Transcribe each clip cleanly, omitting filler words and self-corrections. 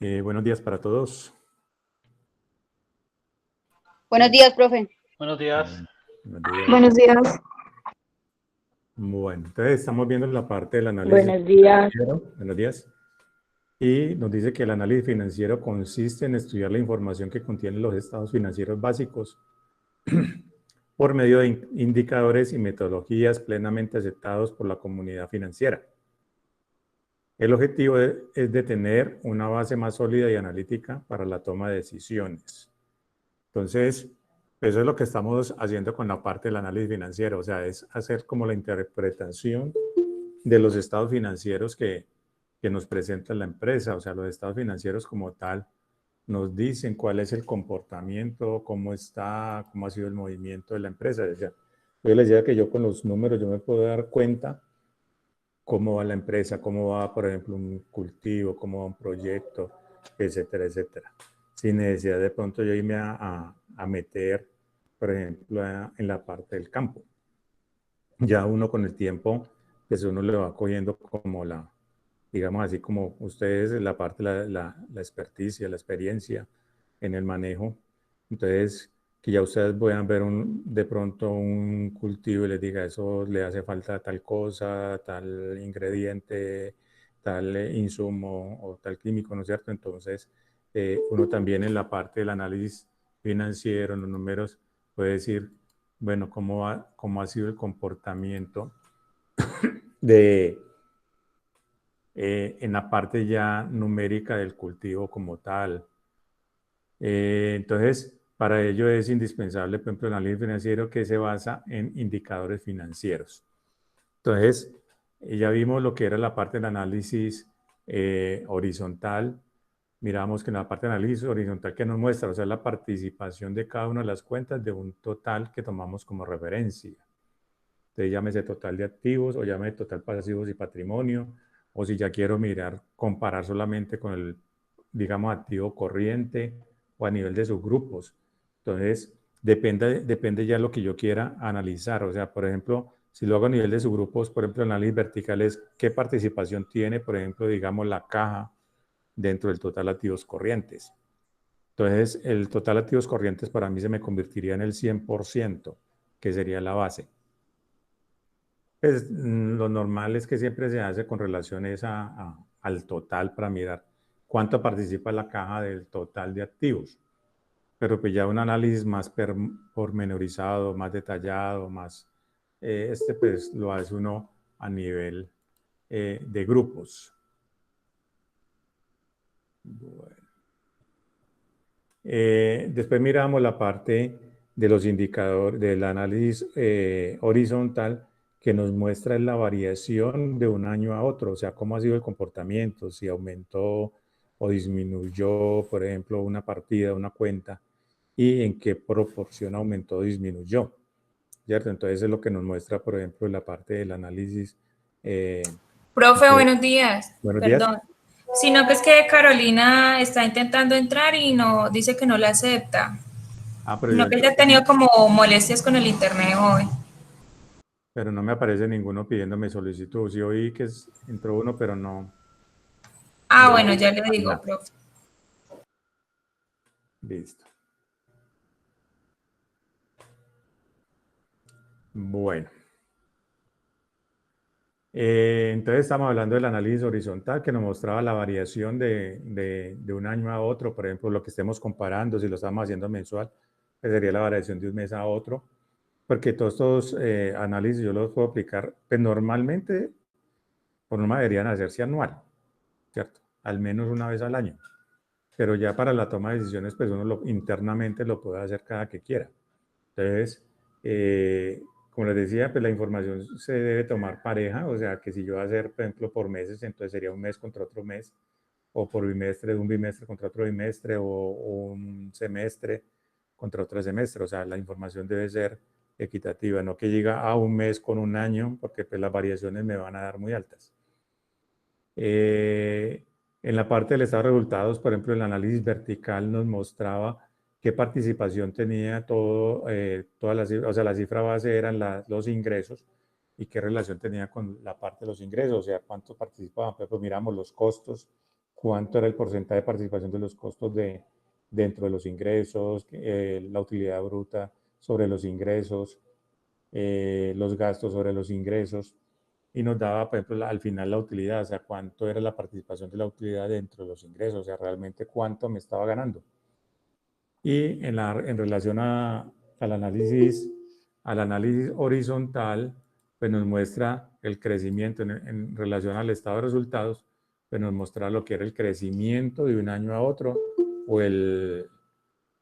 Buenos días para todos. Buenos días, profe. Buenos días. Buenos días. Buenos días. Bueno, entonces estamos viendo la parte del análisis Buenos días. financiero. Buenos días. Y nos dice que el análisis financiero consiste en estudiar la información que contienen los estados financieros básicos por medio de indicadores y metodologías plenamente aceptados por la comunidad financiera. El objetivo es de tener una base más sólida y analítica para la toma de decisiones. Entonces, eso es lo que estamos haciendo con la parte del análisis financiero, o sea, es hacer como la interpretación de los estados financieros que nos presenta la empresa, o sea, los estados financieros como tal nos dicen cuál es el comportamiento, cómo está, cómo ha sido el movimiento de la empresa. O sea, yo les decía que yo con los números yo me puedo dar cuenta cómo va la empresa, cómo va, por ejemplo, un cultivo, cómo va un proyecto, etcétera, etcétera. Sin necesidad de pronto yo irme a meter, por ejemplo, en la parte del campo. Ya uno con el tiempo, pues uno le va cogiendo como la, digamos así como ustedes, la parte, la experticia, la experiencia en el manejo. Entonces, que ya ustedes puedan ver de pronto un cultivo y les diga, eso le hace falta tal cosa, tal ingrediente, tal insumo o tal químico, ¿no es cierto? Entonces, uno también en la parte del análisis financiero, en los números, puede decir, bueno, cómo ha sido el comportamiento de en la parte ya numérica del cultivo como tal. Entonces, para ello es indispensable, por ejemplo, el análisis financiero que se basa en indicadores financieros. Entonces, ya vimos lo que era la parte del análisis horizontal. Miramos que en la parte de análisis horizontal que nos muestra, o sea, la participación de cada una de las cuentas de un total que tomamos como referencia. Entonces, llámese total de activos o llámese total pasivos y patrimonio, o si ya quiero mirar, comparar solamente con el, digamos, activo corriente o a nivel de subgrupos. Entonces, depende ya lo que yo quiera analizar. O sea, por ejemplo, si lo hago a nivel de subgrupos, por ejemplo, el análisis vertical es qué participación tiene, por ejemplo, digamos, la caja dentro del total activos corrientes. Entonces, el total activos corrientes para mí se me convertiría en el 100%, que sería la base. Pues lo normal es que siempre se hace con relaciones al total para mirar cuánto participa la caja del total de activos. Pero pues ya un análisis más pormenorizado, más detallado, más, pues lo hace uno a nivel de grupos. Bueno. Después miramos la parte de los indicadores del análisis horizontal que nos muestra la variación de un año a otro, o sea, cómo ha sido el comportamiento, si aumentó o disminuyó, por ejemplo, una partida, una cuenta, y en qué proporción aumentó o disminuyó, ¿cierto? Entonces es lo que nos muestra, por ejemplo, la parte del análisis. Profe, buenos días. Buenos Perdón. días. Sino que es que Carolina está intentando entrar y no dice que no la acepta. Pero No, que ella ha tenido como molestias con el internet hoy. Pero no me aparece ninguno pidiéndome solicitud. Sí oí que entró uno, pero no. Bueno, ya le digo, profe. Listo. Bueno. Entonces estamos hablando del análisis horizontal que nos mostraba la variación de un año a otro. Por ejemplo, lo que estemos comparando, si lo estamos haciendo mensual, pues sería la variación de un mes a otro. Porque todos estos análisis yo los puedo aplicar, pues normalmente, por norma deberían hacerse anual, ¿cierto? Al menos una vez al año. Pero ya para la toma de decisiones, pues uno internamente lo puede hacer cada que quiera. Entonces, como les decía, pues la información se debe tomar pareja, o sea, que si yo voy a hacer, por ejemplo, por meses, entonces sería un mes contra otro mes, o por bimestre, un bimestre contra otro bimestre, o un semestre contra otro semestre, o sea, la información debe ser equitativa, no que llega a un mes con un año, porque pues las variaciones me van a dar muy altas. En la parte del estado de resultados, por ejemplo, el análisis vertical nos mostraba qué participación tenía todas las cifras, o sea, la cifra base eran los ingresos y qué relación tenía con la parte de los ingresos, o sea, cuánto participaban. Pues miramos los costos, cuánto era el porcentaje de participación de los costos dentro de los ingresos, la utilidad bruta sobre los ingresos, los gastos sobre los ingresos, y nos daba, por ejemplo, al final la utilidad, o sea, cuánto era la participación de la utilidad dentro de los ingresos, o sea, realmente cuánto me estaba ganando. Y en relación al análisis horizontal, pues nos muestra el crecimiento en relación al estado de resultados, pues nos muestra lo que era el crecimiento de un año a otro o el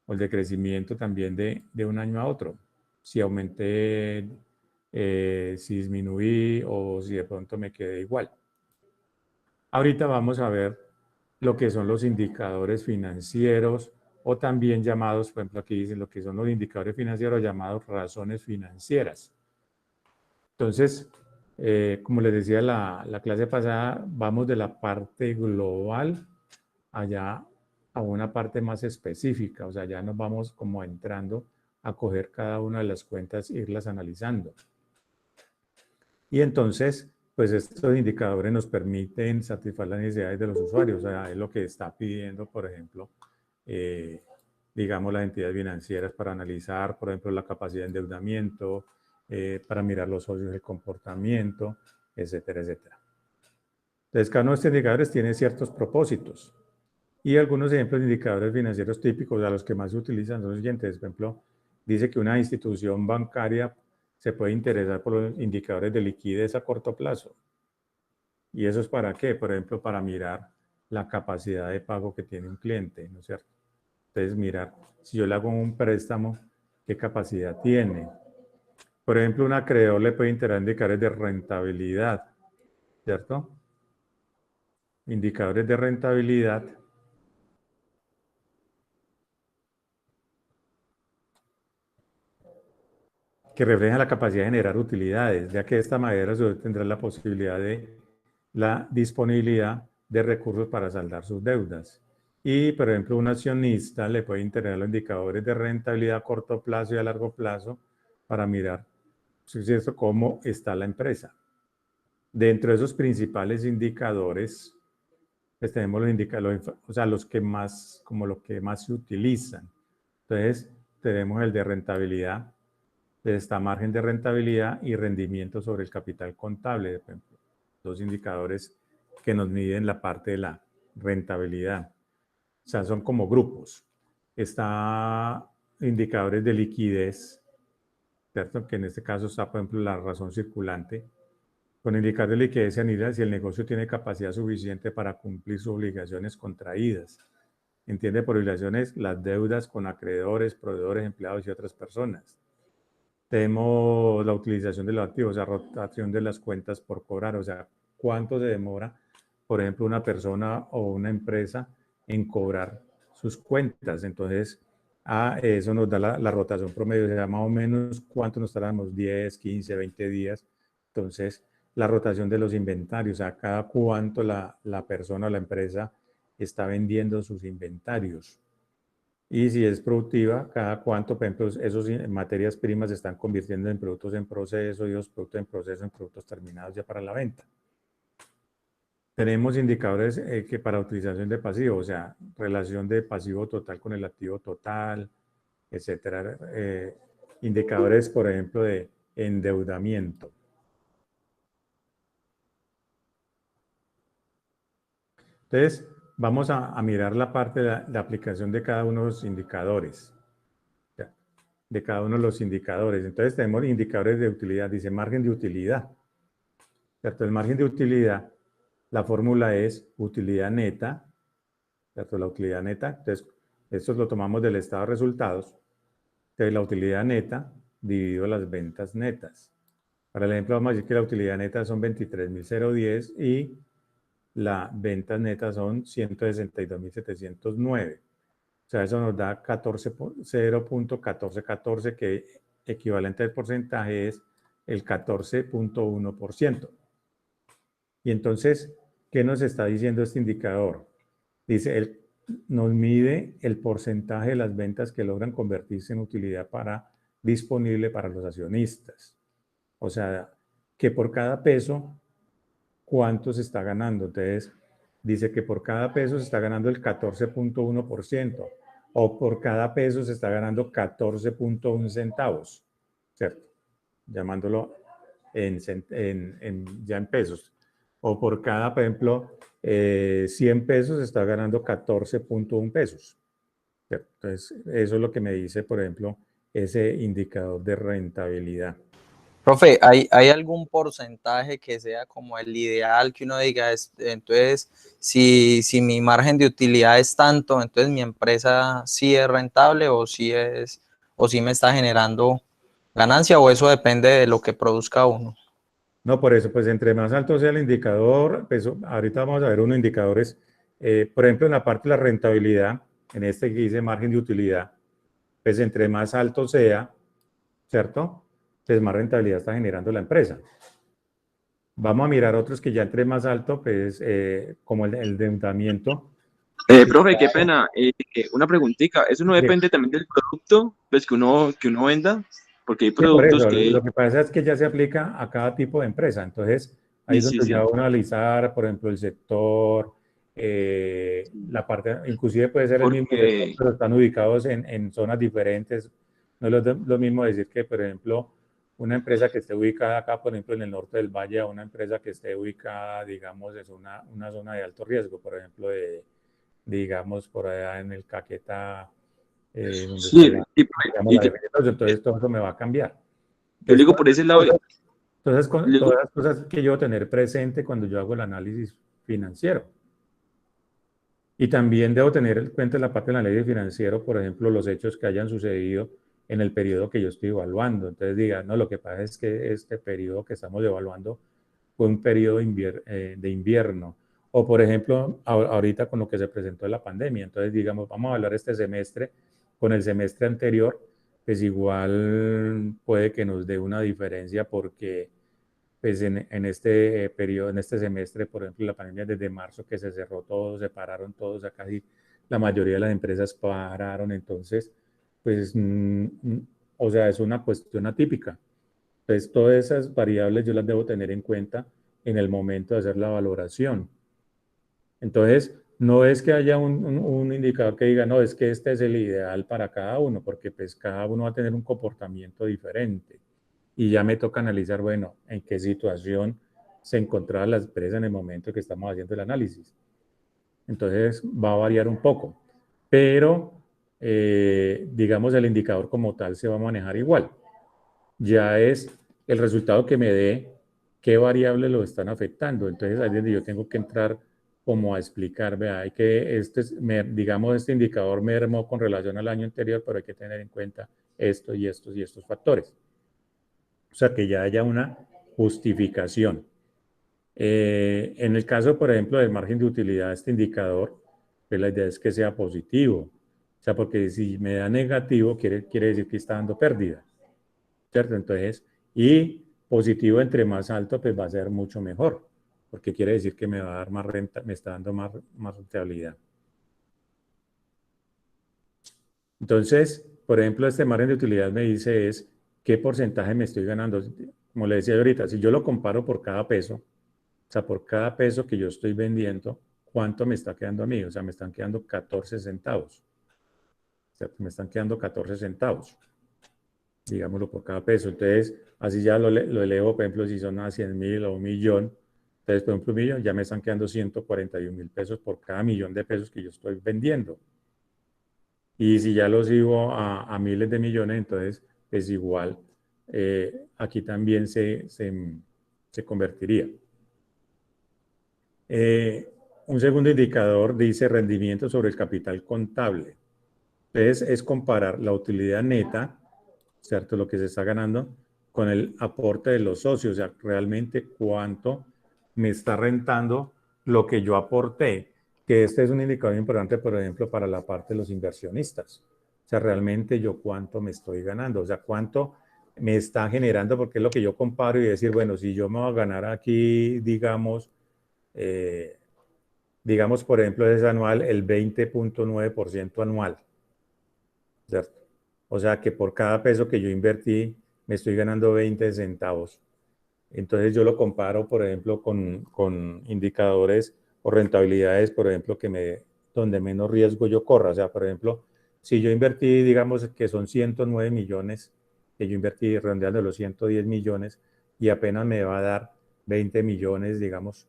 decrecimiento también de un año a otro. Si aumenté, si disminuí o si de pronto me quedé igual. Ahorita vamos a ver lo que son los indicadores financieros o también llamados, por ejemplo, aquí dicen lo que son los indicadores financieros llamados razones financieras. Entonces, como les decía la clase pasada, vamos de la parte global allá a una parte más específica, o sea, ya nos vamos como entrando a coger cada una de las cuentas e irlas analizando. Y entonces, pues estos indicadores nos permiten satisfacer las necesidades de los usuarios, o sea, es lo que está pidiendo, por ejemplo, digamos, las entidades financieras para analizar, por ejemplo, la capacidad de endeudamiento, para mirar los socios del comportamiento, etcétera, etcétera. Entonces, cada uno de estos indicadores tiene ciertos propósitos. Y algunos ejemplos de indicadores financieros típicos a los que más se utilizan son los siguientes. Por ejemplo, dice que una institución bancaria se puede interesar por los indicadores de liquidez a corto plazo. ¿Y eso es para qué? Por ejemplo, para mirar la capacidad de pago que tiene un cliente, ¿no es cierto? Entonces, mirar, si yo le hago un préstamo, ¿qué capacidad tiene? Por ejemplo, un acreedor le puede interesar indicadores de rentabilidad, ¿cierto? Indicadores de rentabilidad que reflejan la capacidad de generar utilidades, ya que de esta manera se tendrá la posibilidad de la disponibilidad de recursos para saldar sus deudas. Y, por ejemplo, un accionista le puede interesar los indicadores de rentabilidad a corto plazo y a largo plazo para mirar cómo está la empresa. Dentro de esos principales indicadores, pues tenemos los indicadores, o sea, los que más, como los que más se utilizan. Entonces, tenemos el de rentabilidad, está margen de rentabilidad y rendimiento sobre el capital contable, por ejemplo, dos indicadores que nos miden la parte de la rentabilidad. O sea, son como grupos. Está indicadores de liquidez, ¿cierto? Que en este caso está, por ejemplo, la razón circulante. Con indicadores de liquidez se analiza si el negocio tiene capacidad suficiente para cumplir sus obligaciones contraídas. Entiende por obligaciones las deudas con acreedores, proveedores, empleados y otras personas. Tenemos la utilización de los activos, o sea, rotación de las cuentas por cobrar, o sea, cuánto se demora, por ejemplo, una persona o una empresa en cobrar sus cuentas. Entonces, eso nos da la rotación promedio, o sea, más o menos cuánto nos tardamos, 10, 15, 20 días. Entonces, la rotación de los inventarios, o sea, cada cuánto la persona o la empresa está vendiendo sus inventarios. Y si es productiva, cada cuánto, por ejemplo, esas materias primas se están convirtiendo en productos en proceso y los productos en proceso en productos terminados ya para la venta. Tenemos indicadores que para utilización de pasivo, o sea, relación de pasivo total con el activo total, etcétera. Indicadores, por ejemplo, de endeudamiento. Entonces, vamos a mirar la parte de la aplicación de cada uno de los indicadores. De cada uno de los indicadores. Entonces tenemos indicadores de utilidad, dice margen de utilidad. ¿Cierto? El margen de utilidad, la fórmula es utilidad neta, ¿cierto? La utilidad neta, entonces esto lo tomamos del estado de resultados, entonces la utilidad neta dividido las ventas netas. Para el ejemplo vamos a decir que la utilidad neta son 23.010 y la ventas netas son 162.709. O sea, eso nos da 0.1414, que equivalente al porcentaje es el 14.1%. Y entonces, ¿qué nos está diciendo este indicador? Dice, nos mide el porcentaje de las ventas que logran convertirse en utilidad disponible para los accionistas. O sea, que por cada peso, ¿cuánto se está ganando? Entonces, dice que por cada peso se está ganando el 14.1%, o por cada peso se está ganando 14.1 centavos, ¿cierto? Llamándolo ya en pesos. O por cada, por ejemplo, 100 pesos se está ganando 14.1 pesos. ¿Cierto? Entonces, eso es lo que me dice, por ejemplo, ese indicador de rentabilidad. Profe, ¿hay algún porcentaje que sea como el ideal que uno diga, entonces, si mi margen de utilidad es tanto, entonces mi empresa sí es rentable o sí me está generando ganancia, o eso depende de lo que produzca uno? No, por eso, pues entre más alto sea el indicador, pues ahorita vamos a ver unos indicadores, por ejemplo, en la parte de la rentabilidad, en este que dice margen de utilidad, pues entre más alto sea, ¿cierto? Pues más rentabilidad está generando la empresa. Vamos a mirar otros que ya entre más alto, pues como el endeudamiento. Profe, qué pena. Una preguntita. ¿Eso no depende también del producto pues, que uno venda? Porque hay Sí, por productos eso, que... lo que pasa es que ya se aplica a cada tipo de empresa. Entonces, ahí Sí, es sí, donde sí. ya uno analizar, por ejemplo, el sector, la parte, inclusive puede ser el mismo sector, Porque... pero están ubicados en zonas diferentes. No es lo mismo decir que, por ejemplo, una empresa que esté ubicada acá, por ejemplo, en el norte del valle, a una empresa que esté ubicada, digamos, es una zona de alto riesgo, por ejemplo, digamos, por allá en el Caquetá, donde está Sí, digamos, la defensa, entonces todo eso me va a cambiar. yo le Entonces, digo por ese lado, le digo, todas las cosas que yo tener presente cuando yo hago el análisis financiero. Y también debo tener en cuenta la parte de la ley de financiero, por ejemplo, los hechos que hayan sucedido en el periodo que yo estoy evaluando. Entonces diga, no, lo que pasa es que este periodo que estamos evaluando fue un periodo de invierno. O por ejemplo, ahorita con lo que se presentó la pandemia. Entonces digamos, vamos a hablar este semestre con el semestre anterior, pues igual puede que nos dé una diferencia porque pues en este periodo, en este semestre, por ejemplo, la pandemia desde marzo que se cerró todo, se pararon todos, acá casi la mayoría de las empresas pararon, entonces, pues, o sea, es una cuestión atípica. Entonces, todas esas variables yo las debo tener en cuenta en el momento de hacer la valoración. Entonces, no es que haya un indicador que diga, no, es que este es el ideal para cada uno, porque pues cada uno va a tener un comportamiento diferente. Y ya me toca analizar, bueno, en qué situación se encontraba la empresa en el momento que estamos haciendo el análisis. Entonces, va a variar un poco, pero digamos el indicador como tal se va a manejar igual. Ya es el resultado que me dé qué variables lo están afectando. Entonces, ahí es donde yo tengo que entrar como a explicar, vea, hay que, digamos, este indicador mermó con relación al año anterior, pero hay que tener en cuenta esto y estos y estos factores. O sea, que ya haya una justificación. En el caso, por ejemplo, del margen de utilidad, este indicador, pues la idea es que sea positivo. O sea, porque si me da negativo, quiere decir que está dando pérdida. ¿Cierto? Entonces, y positivo entre más alto, pues va a ser mucho mejor, porque quiere decir que me va a dar más renta, me está dando más rentabilidad. Entonces, por ejemplo, este margen de utilidad me dice es qué porcentaje me estoy ganando. Como le decía ahorita, si yo lo comparo por cada peso, o sea, por cada peso que yo estoy vendiendo, ¿cuánto me está quedando a mí? O sea, me están quedando 14 centavos. O sea, me están quedando 14 centavos, digámoslo, por cada peso. Entonces, así ya lo elevo, por ejemplo, si son a 100.000 o 1.000.000. Entonces, por ejemplo, 1.000.000, ya me están quedando 141.000 pesos por cada 1.000.000 de pesos que yo estoy vendiendo. Y si ya los sigo a miles de millones, entonces es igual. Aquí también se convertiría. Un segundo indicador dice rendimiento sobre el capital contable. Entonces es comparar la utilidad neta, ¿cierto? Lo que se está ganando con el aporte de los socios, o sea, realmente cuánto me está rentando lo que yo aporté, que este es un indicador importante, por ejemplo, para la parte de los inversionistas. O sea, realmente yo cuánto me estoy ganando, o sea, cuánto me está generando, porque es lo que yo comparo y decir, bueno, si yo me voy a ganar aquí, digamos, por ejemplo, es anual el 20.9% anual, ¿cierto? O sea que por cada peso que yo invertí, me estoy ganando 20 centavos. Entonces yo lo comparo, por ejemplo, con indicadores o rentabilidades, por ejemplo, donde menos riesgo yo corra. O sea, por ejemplo, si yo invertí, digamos que son 109 millones, que yo invertí redondeando los 110 millones y apenas me va a dar 20 millones, digamos,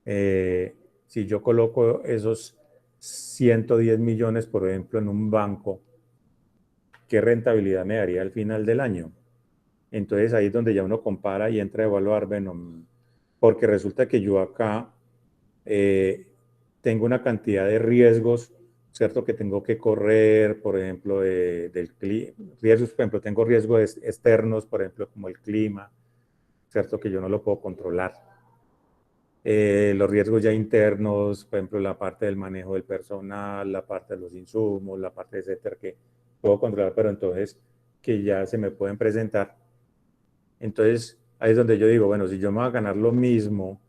si yo coloco esos 110 millones, por ejemplo, en un banco, ¿qué rentabilidad me daría al final del año? Entonces ahí es donde ya uno compara y entra a evaluar, bueno, porque resulta que yo acá tengo una cantidad de riesgos, ¿cierto? Que tengo que correr, por ejemplo, riesgos, por ejemplo, tengo riesgos externos, por ejemplo, como el clima, ¿cierto? Que yo no lo puedo controlar. Los riesgos ya internos, por ejemplo, la parte del manejo del personal, la parte de los insumos, la parte, etcétera, que puedo controlar, pero entonces que ya se me pueden presentar. Entonces, ahí es donde yo digo, bueno, si yo me voy a ganar lo mismo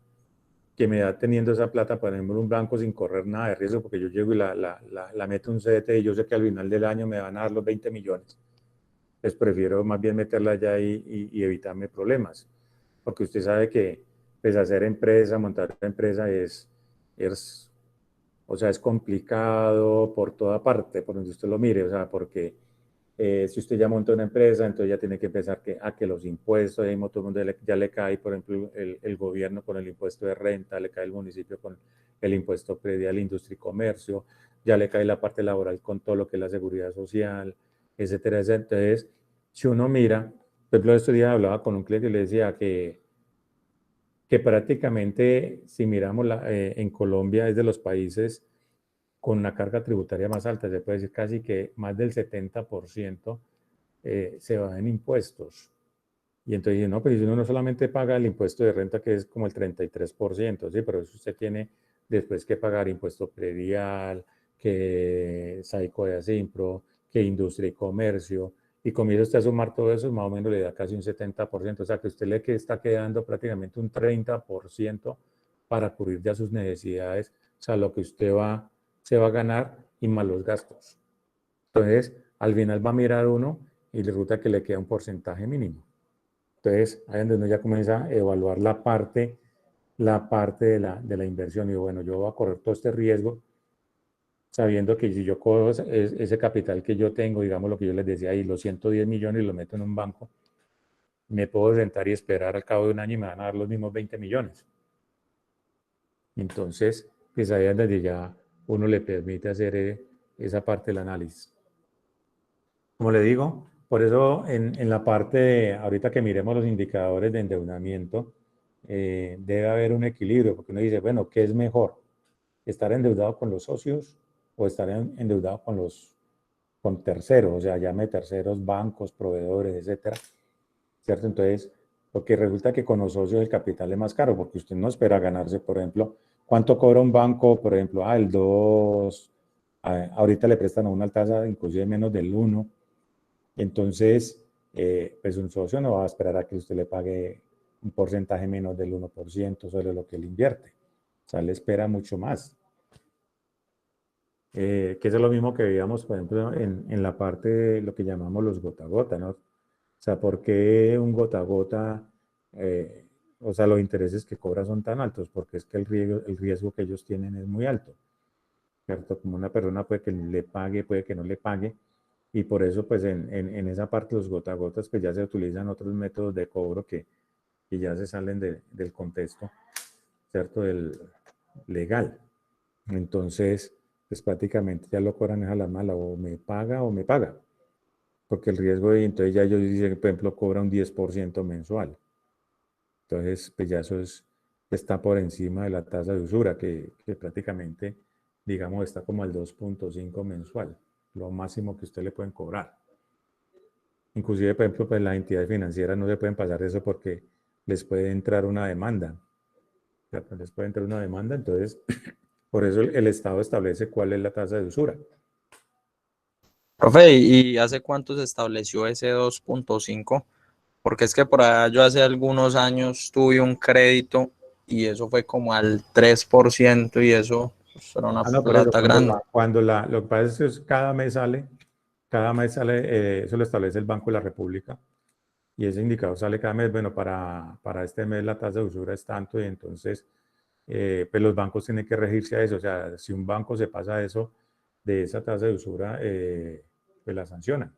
que me da teniendo esa plata, por ejemplo, en un banco sin correr nada de riesgo, porque yo llego y la meto en un CDT y yo sé que al final del año me van a dar los 20 millones. Pues prefiero más bien meterla allá y evitarme problemas. Porque usted sabe que pues, hacer empresa, montar empresa o sea, es complicado por toda parte, por donde usted lo mire, o sea, porque si usted ya monta una empresa, entonces ya tiene que empezar que los impuestos, ahí todo el mundo ya le cae, por ejemplo, el gobierno con el impuesto de renta, le cae el municipio con el impuesto predial, industria y comercio, ya le cae la parte laboral con todo lo que es la seguridad social, etcétera, etcétera. Entonces, si uno mira, por ejemplo, estos días hablaba con un cliente y le decía que prácticamente, si miramos en Colombia, es de los países con una carga tributaria más alta, se puede decir casi que más del 70% se va en impuestos. Y entonces, no, pero si uno no solamente paga el impuesto de renta, que es como el 33%, sí, pero eso usted tiene después que pagar impuesto predial, que SAICO de Asimpro, que industria y comercio, y comienza usted a sumar todo eso, más o menos le da casi un 70%, o sea que usted le está quedando prácticamente un 30% para cubrir ya sus necesidades, o sea, lo que usted se va a ganar y más los gastos. Entonces, al final va a mirar uno y le resulta que le queda un porcentaje mínimo. Entonces, ahí es donde uno ya comienza a evaluar la parte de la inversión. Y bueno, yo voy a correr todo este riesgo sabiendo que si yo cojo ese capital que yo tengo, digamos lo que yo les decía ahí, los 110 millones y lo meto en un banco, me puedo sentar y esperar al cabo de un año y me van a dar los mismos 20 millones. Entonces, pues ahí es donde ya uno le permite hacer esa parte del análisis. Como le digo, por eso en la parte ahorita que miremos los indicadores de endeudamiento, debe haber un equilibrio, porque uno dice, bueno, ¿qué es mejor? ¿Estar endeudado con los socios o estar endeudado con terceros? O sea, llame terceros, bancos, proveedores, etcétera, ¿cierto? Entonces, porque resulta que con los socios el capital es más caro, porque usted no espera ganarse, por ejemplo, ¿cuánto cobra un banco? Por ejemplo, el 2, ahorita le prestan a una tasa inclusive menos del 1. Entonces, pues un socio no va a esperar a que usted le pague un porcentaje menos del 1% sobre lo que él invierte. O sea, le espera mucho más. Que eso es lo mismo que veíamos, por ejemplo, en la parte de lo que llamamos los gota a gota, ¿no? O sea, ¿por qué un gota a gota, o sea, los intereses que cobra son tan altos? Porque es que el riesgo que ellos tienen es muy alto, ¿cierto? Como una persona puede que le pague, puede que no le pague, y por eso, pues, en esa parte los gota a gotas, pues ya se utilizan otros métodos de cobro que ya se salen del contexto, ¿cierto? Del legal. Entonces, pues prácticamente ya lo cobran a la mala, o me paga, porque el riesgo, entonces ya ellos dicen que, por ejemplo, cobra un 10% mensual. Entonces, pues ya eso está por encima de la tasa de usura, que prácticamente, digamos, está como al 2.5 mensual, lo máximo que usted le pueden cobrar. Inclusive, por ejemplo, pues las entidades financieras no se pueden pasar eso porque les puede entrar una demanda. O sea, pues les puede entrar una demanda, entonces, por eso el Estado establece cuál es la tasa de usura. Profe, ¿y hace cuánto se estableció ese 2.5? Porque es que por allá yo hace algunos años tuve un crédito y eso fue como al 3% y eso pues, era una No, por eso, plata grande. lo que pasa es que cada mes sale, eso lo establece el Banco de la República, y ese indicador sale cada mes, bueno, para este mes la tasa de usura es tanto, y entonces pues los bancos tienen que regirse a eso. O sea, si un banco se pasa de esa tasa de usura, pues la sancionan.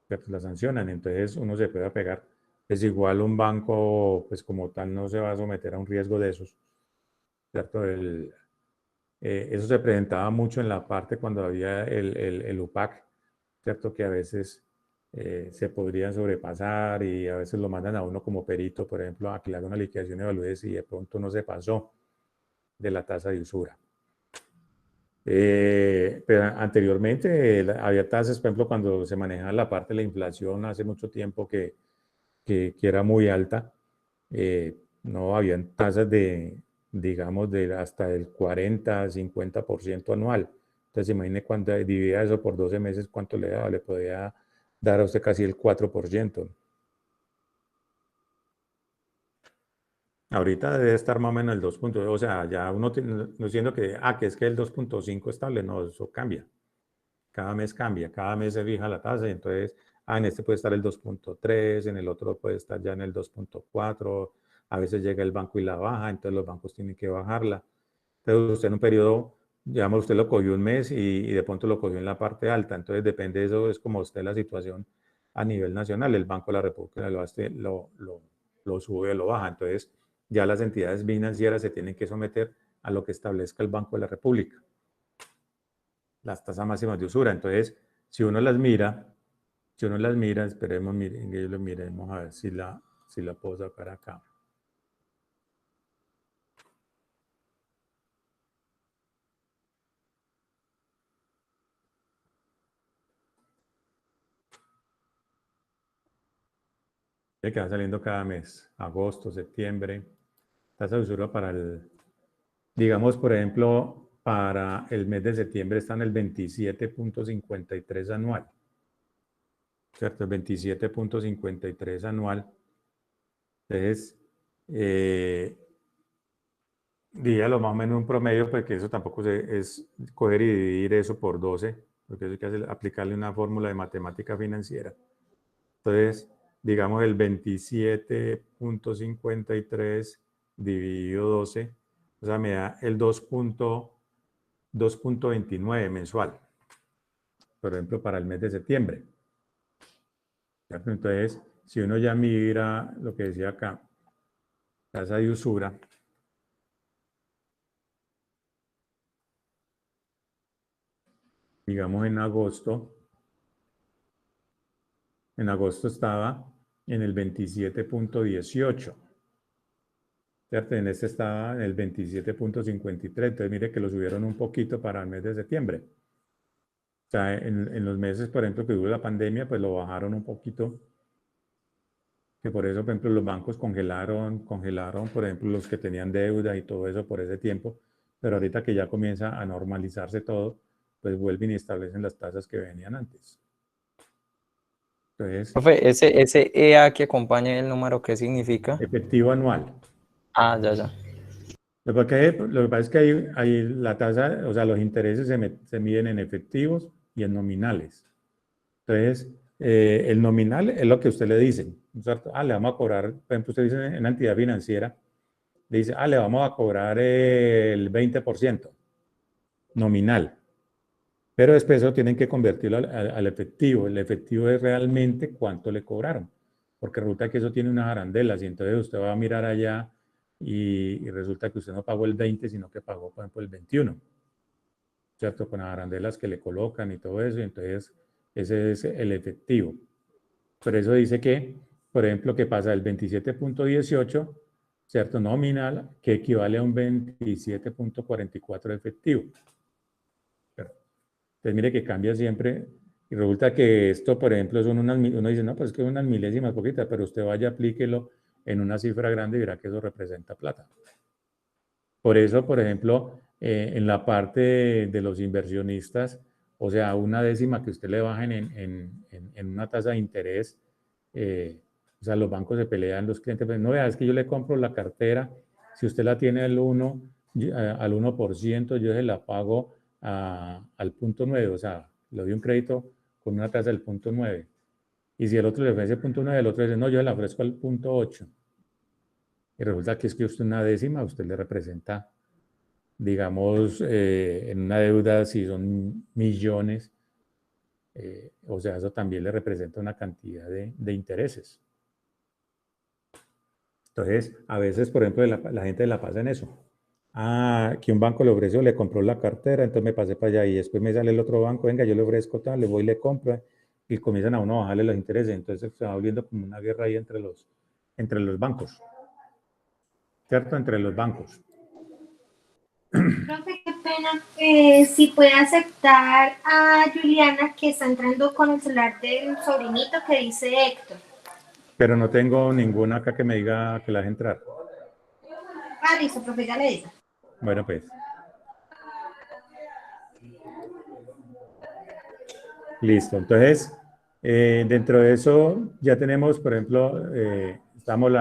Pues la sancionan, entonces uno se puede apegar. Es igual un banco, pues como tal, no se va a someter a un riesgo de esos, ¿cierto? Eso se presentaba mucho en la parte cuando había el UPAC, ¿cierto? Que a veces se podrían sobrepasar y a veces lo mandan a uno como perito, por ejemplo, a que le haga una liquidación de valores y de pronto no se pasó de la tasa de usura. Pero anteriormente había tasas, por ejemplo, cuando se manejaba la parte de la inflación hace mucho tiempo que era muy alta, no habían tasas digamos, hasta el 40, 50% anual. Entonces, imagine cuando dividía eso por 12 meses, ¿cuánto le daba? Le podía dar a usted casi el 4%. Ahorita debe estar más o menos el 2.2, o sea, ya uno no siendo que es que el 2.5 estable, no, eso cambia. Cada mes se fija la tasa y entonces, en este puede estar el 2.3, en el otro puede estar ya en el 2.4, a veces llega el banco y la baja, entonces los bancos tienen que bajarla. Entonces usted en un periodo, digamos, usted lo cogió un mes y de pronto lo cogió en la parte alta, entonces depende de eso, es como usted la situación a nivel nacional, el Banco de la República lo sube o lo baja, entonces ya las entidades financieras se tienen que someter a lo que establezca el Banco de la República, las tasas máximas de usura. Entonces, si uno las mira, esperemos, miren, que lo miremos a ver si la puedo sacar acá. Que va saliendo cada mes, agosto, septiembre, tasa de usura para digamos, por ejemplo, para el mes de septiembre está en el 27.53 anual, ¿cierto? El 27.53 anual. Entonces, dígalo más o menos un promedio, porque eso tampoco es coger y dividir eso por 12, porque eso hay que aplicarle una fórmula de matemática financiera. Entonces, digamos el 27.53 dividido 12, o sea, me da el 2.29 mensual, por ejemplo, para el mes de septiembre. ¿Cierto? Entonces, si uno ya mira lo que decía acá, tasa de usura, digamos en agosto estaba en el 27.18. ¿Cierto? En este estaba en el 27.53. Entonces, mire que lo subieron un poquito para el mes de septiembre. O sea, en los meses, por ejemplo, que hubo la pandemia, pues lo bajaron un poquito. Que por eso, por ejemplo, los bancos congelaron, por ejemplo, los que tenían deuda y todo eso por ese tiempo. Pero ahorita que ya comienza a normalizarse todo, pues vuelven y establecen las tasas que venían antes. Entonces, Profe, ese EA que acompaña el número, ¿qué significa? efectivo anual. Ah, ya. Lo que pasa es que ahí la tasa, o sea, los intereses se miden en efectivos y en nominales. Entonces, el nominal es lo que usted le dice, ¿cierto? Le vamos a cobrar, por ejemplo, usted dice en una entidad financiera, le dice, le vamos a cobrar el 20% nominal. Pero después eso tienen que convertirlo al efectivo. El efectivo es realmente cuánto le cobraron. Porque resulta que eso tiene unas arandelas y entonces usted va a mirar allá y resulta que usted no pagó el 20, sino que pagó, por ejemplo, el 21. ¿Cierto? Con las arandelas que le colocan y todo eso. Y entonces ese es el efectivo. Por eso dice que, por ejemplo, que pasa del 27.18, ¿cierto? Nominal, que equivale a un 27.44 efectivo. Entonces, mire que cambia siempre. Y resulta que esto, por ejemplo, son uno dice, no, pues es que unas milésimas poquitas, pero usted vaya, aplíquelo en una cifra grande y verá que eso representa plata. Por eso, por ejemplo, en la parte de los inversionistas, o sea, una décima que usted le bajen en una tasa de interés, o sea, los bancos se pelean, los clientes, pues no vea, es que yo le compro la cartera, si usted la tiene al 1%, yo se la pago al 0.9, o sea, le doy un crédito con una tasa del 0.9. Y si el otro le ofrece 0.9, el otro dice, no, yo le ofrezco al 0.8. y resulta que es que usted una décima, usted le representa, digamos, en una deuda, si son millones, o sea, eso también le representa una cantidad de intereses. Entonces, a veces, por ejemplo, la gente la pasa en eso. Ah, que un banco le ofreció, le compró la cartera, entonces me pasé para allá y después me sale el otro banco, venga, yo le ofrezco tal, le voy y le compro y comienzan a uno a bajarle los intereses. Entonces se va volviendo como una guerra ahí entre los bancos, ¿cierto? Entre los bancos. Profe, qué pena. Si puede aceptar a Juliana que está entrando con el celular del sobrinito que dice Héctor. Pero no tengo ninguna acá que me diga que la deje entrar. Ah, listo, profe, ya le dice. Bueno, pues. Listo. Entonces, dentro de eso ya tenemos, por ejemplo, estamos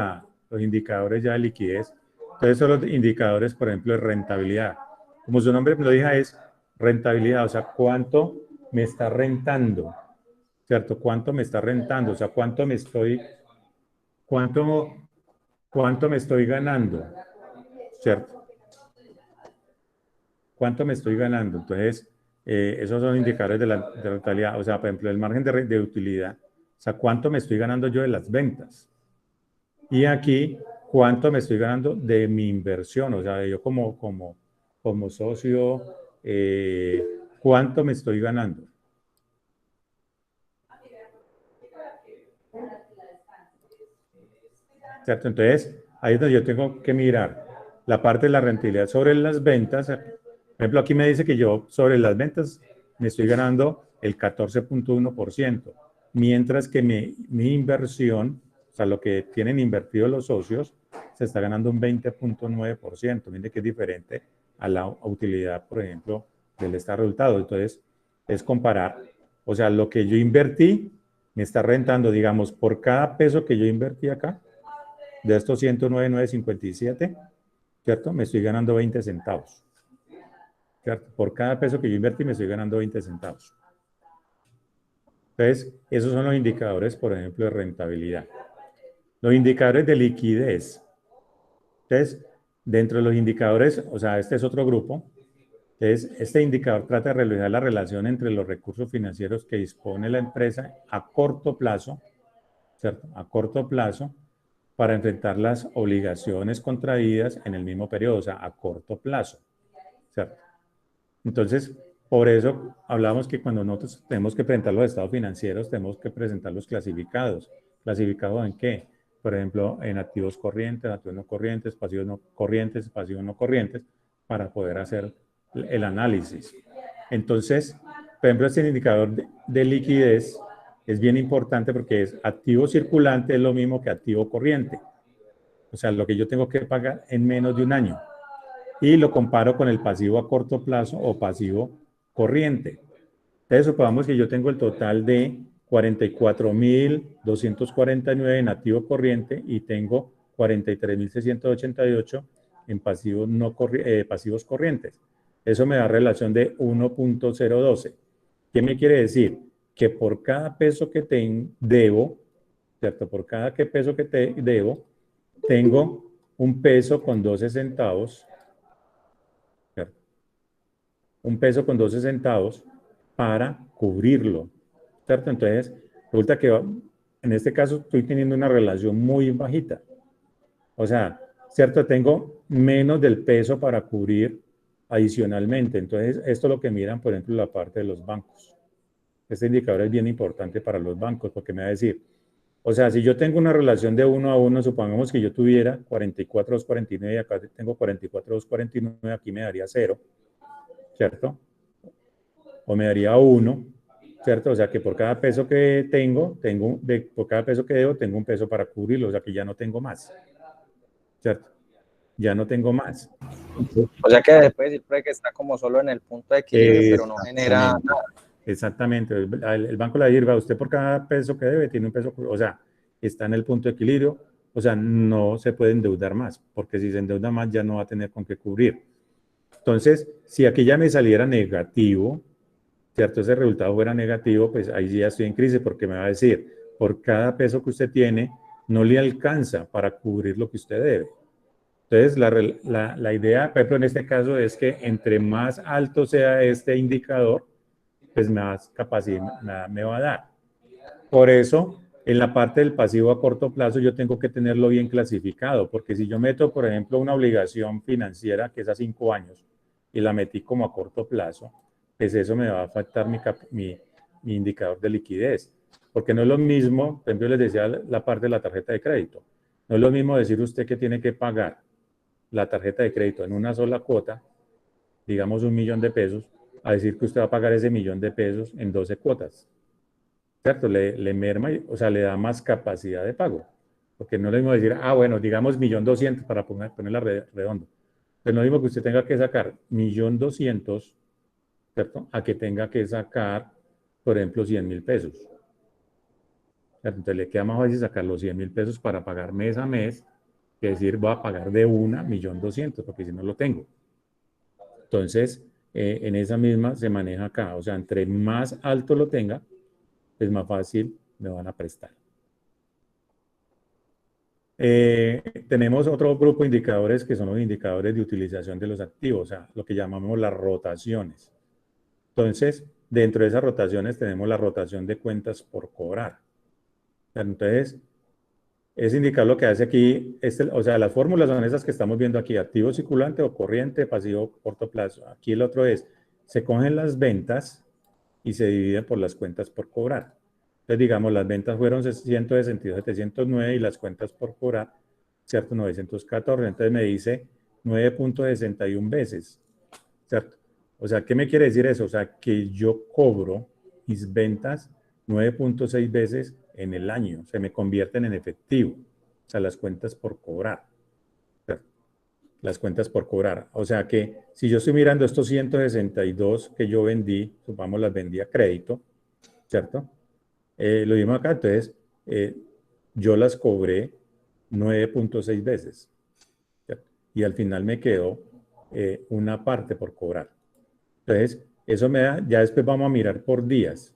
los indicadores ya de liquidez. Entonces, son los indicadores, por ejemplo, de rentabilidad. Como su nombre me lo dice, es rentabilidad, o sea, cuánto me está rentando, ¿cierto? ¿Cuánto me está rentando? O sea, cuánto me estoy ganando, ¿cierto? ¿Cuánto me estoy ganando? Entonces, esos son indicadores de rentabilidad. O sea, por ejemplo, el margen de utilidad. O sea, ¿cuánto me estoy ganando yo de las ventas? Y aquí, ¿cuánto me estoy ganando de mi inversión? O sea, yo como socio, ¿cuánto me estoy ganando? ¿Cierto? Entonces, ahí es donde yo tengo que mirar la parte de la rentabilidad sobre las ventas. Por ejemplo, aquí me dice que yo sobre las ventas me estoy ganando el 14.1%, mientras que mi inversión, o sea, lo que tienen invertido los socios, se está ganando un 20.9%. Mire que es diferente a la utilidad, por ejemplo, del este resultado. Entonces, es comparar, o sea, lo que yo invertí me está rentando, digamos, por cada peso que yo invertí acá, de estos 109,957, ¿cierto? Me estoy ganando 20 centavos. ¿Cierto? Por cada peso que yo invertí me estoy ganando 20 centavos. Entonces, esos son los indicadores, por ejemplo, de rentabilidad. Los indicadores de liquidez. Entonces, dentro de los indicadores, o sea, este es otro grupo. Entonces, este indicador trata de realizar la relación entre los recursos financieros que dispone la empresa a corto plazo, ¿cierto? A corto plazo, para enfrentar las obligaciones contraídas en el mismo periodo, o sea, a corto plazo, ¿cierto? Entonces, por eso hablamos que cuando nosotros tenemos que presentar los estados financieros, tenemos que presentar los clasificados. ¿Clasificados en qué? Por ejemplo, en activos corrientes, activos no corrientes, pasivos no corrientes, para poder hacer el análisis. Entonces, por ejemplo, este indicador de liquidez es bien importante porque es activo circulante, es lo mismo que activo corriente. O sea, lo que yo tengo que pagar en menos de un año. Y lo comparo con el pasivo a corto plazo o pasivo corriente. Entonces, supongamos que yo tengo el total de 44.249 en activo corriente y tengo 43.688 en pasivos, pasivos corrientes. Eso me da relación de 1.012. ¿Qué me quiere decir? Que por cada peso que debo, ¿cierto? Por cada peso que debo, tengo un peso con 12 centavos, ¿cierto? Un peso con 12 centavos para cubrirlo, ¿cierto? Entonces, resulta que en este caso estoy teniendo una relación muy bajita. O sea, ¿cierto? Tengo menos del peso para cubrir adicionalmente. Entonces, esto es lo que miran, por ejemplo, la parte de los bancos. Este indicador es bien importante para los bancos porque me va a decir, o sea, si yo tengo una relación de 1 a 1, supongamos que yo tuviera 44,249 y acá tengo 44,249, aquí me daría 0, ¿cierto? O me daría 1, ¿cierto? O sea que por cada peso que por cada peso que debo, tengo un peso para cubrirlo, o sea que ya no tengo más, ¿cierto? Ya no tengo más. O sea que después decir que está como solo en el punto de equilibrio, pero no genera nada. Exactamente. El banco le dice, usted por cada peso que debe tiene un peso, o sea, está en el punto de equilibrio, o sea, no se puede endeudar más, porque si se endeuda más ya no va a tener con qué cubrir. Entonces, si aquí ya me saliera negativo, ¿cierto? Ese resultado fuera negativo, pues ahí ya estoy en crisis porque me va a decir, por cada peso que usted tiene, no le alcanza para cubrir lo que usted debe. Entonces, la idea, por ejemplo, en este caso es que entre más alto sea este indicador, pues más capacidad me va a dar. Por eso, en la parte del pasivo a corto plazo, yo tengo que tenerlo bien clasificado, porque si yo meto, por ejemplo, una obligación financiera que es a 5 años y la metí como a corto plazo, pues eso me va a afectar mi indicador de liquidez. Porque no es lo mismo, por ejemplo, les decía la parte de la tarjeta de crédito. No es lo mismo decir usted que tiene que pagar la tarjeta de crédito en una sola cuota, digamos 1.000.000 de pesos, a decir que usted va a pagar ese 1.000.000 de pesos en 12 cuotas. ¿Cierto? Le merma, o sea, le da más capacidad de pago. Porque no es lo mismo decir, bueno, digamos 1.200.000 para ponerla redondo. Pero no es lo mismo que usted tenga que sacar 1.200.000, ¿cierto? A que tenga que sacar, por ejemplo, 100.000 pesos. ¿Cierto? Entonces le queda más fácil sacar los 100.000 pesos para pagar mes a mes, que decir, voy a pagar de una 1.200.000, porque si no lo tengo. Entonces, en esa misma se maneja acá. O sea, entre más alto lo tenga, es más fácil me van a prestar. Tenemos otro grupo de indicadores que son los indicadores de utilización de los activos, o sea, lo que llamamos las rotaciones. Entonces, dentro de esas rotaciones tenemos la rotación de cuentas por cobrar. Entonces, ese indicador lo que hace aquí, o sea, las fórmulas son esas que estamos viendo aquí, activo circulante o corriente, pasivo corto plazo. Aquí el otro es, se cogen las ventas y se dividen por las cuentas por cobrar. Entonces, digamos, las ventas fueron 162.709 y las cuentas por cobrar, ¿cierto? 914. Entonces me dice 9.61 veces, ¿cierto? O sea, ¿qué me quiere decir eso? O sea, que yo cobro mis ventas 9.6 veces en el año. Se me convierten en efectivo. O sea, las cuentas por cobrar. ¿Cierto? Las cuentas por cobrar. O sea que si yo estoy mirando estos 162 que yo vendí, supongamos las vendí a crédito, ¿cierto? Lo mismo acá, entonces yo las cobré 9.6 veces. ¿Cierto? Y al final me quedó una parte por cobrar. Entonces, eso me da, ya después vamos a mirar por días.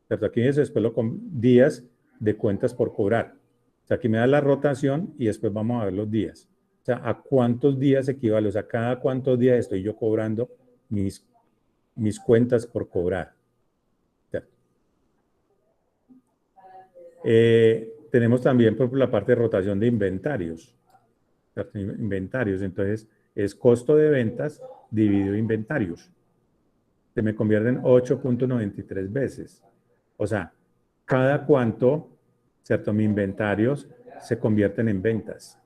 ¿Cierto? Aquí después lo con días de cuentas por cobrar. O sea, aquí me da la rotación y después vamos a ver los días. O sea, ¿a cuántos días equivale? O sea, ¿cada cuántos días estoy yo cobrando mis cuentas por cobrar? Tenemos también por la parte de rotación de inventarios. Inventarios, entonces es costo de ventas dividido inventarios. Se me convierte en 8.93 veces. O sea, cada cuánto, ¿cierto? Mis inventarios se convierten en ventas.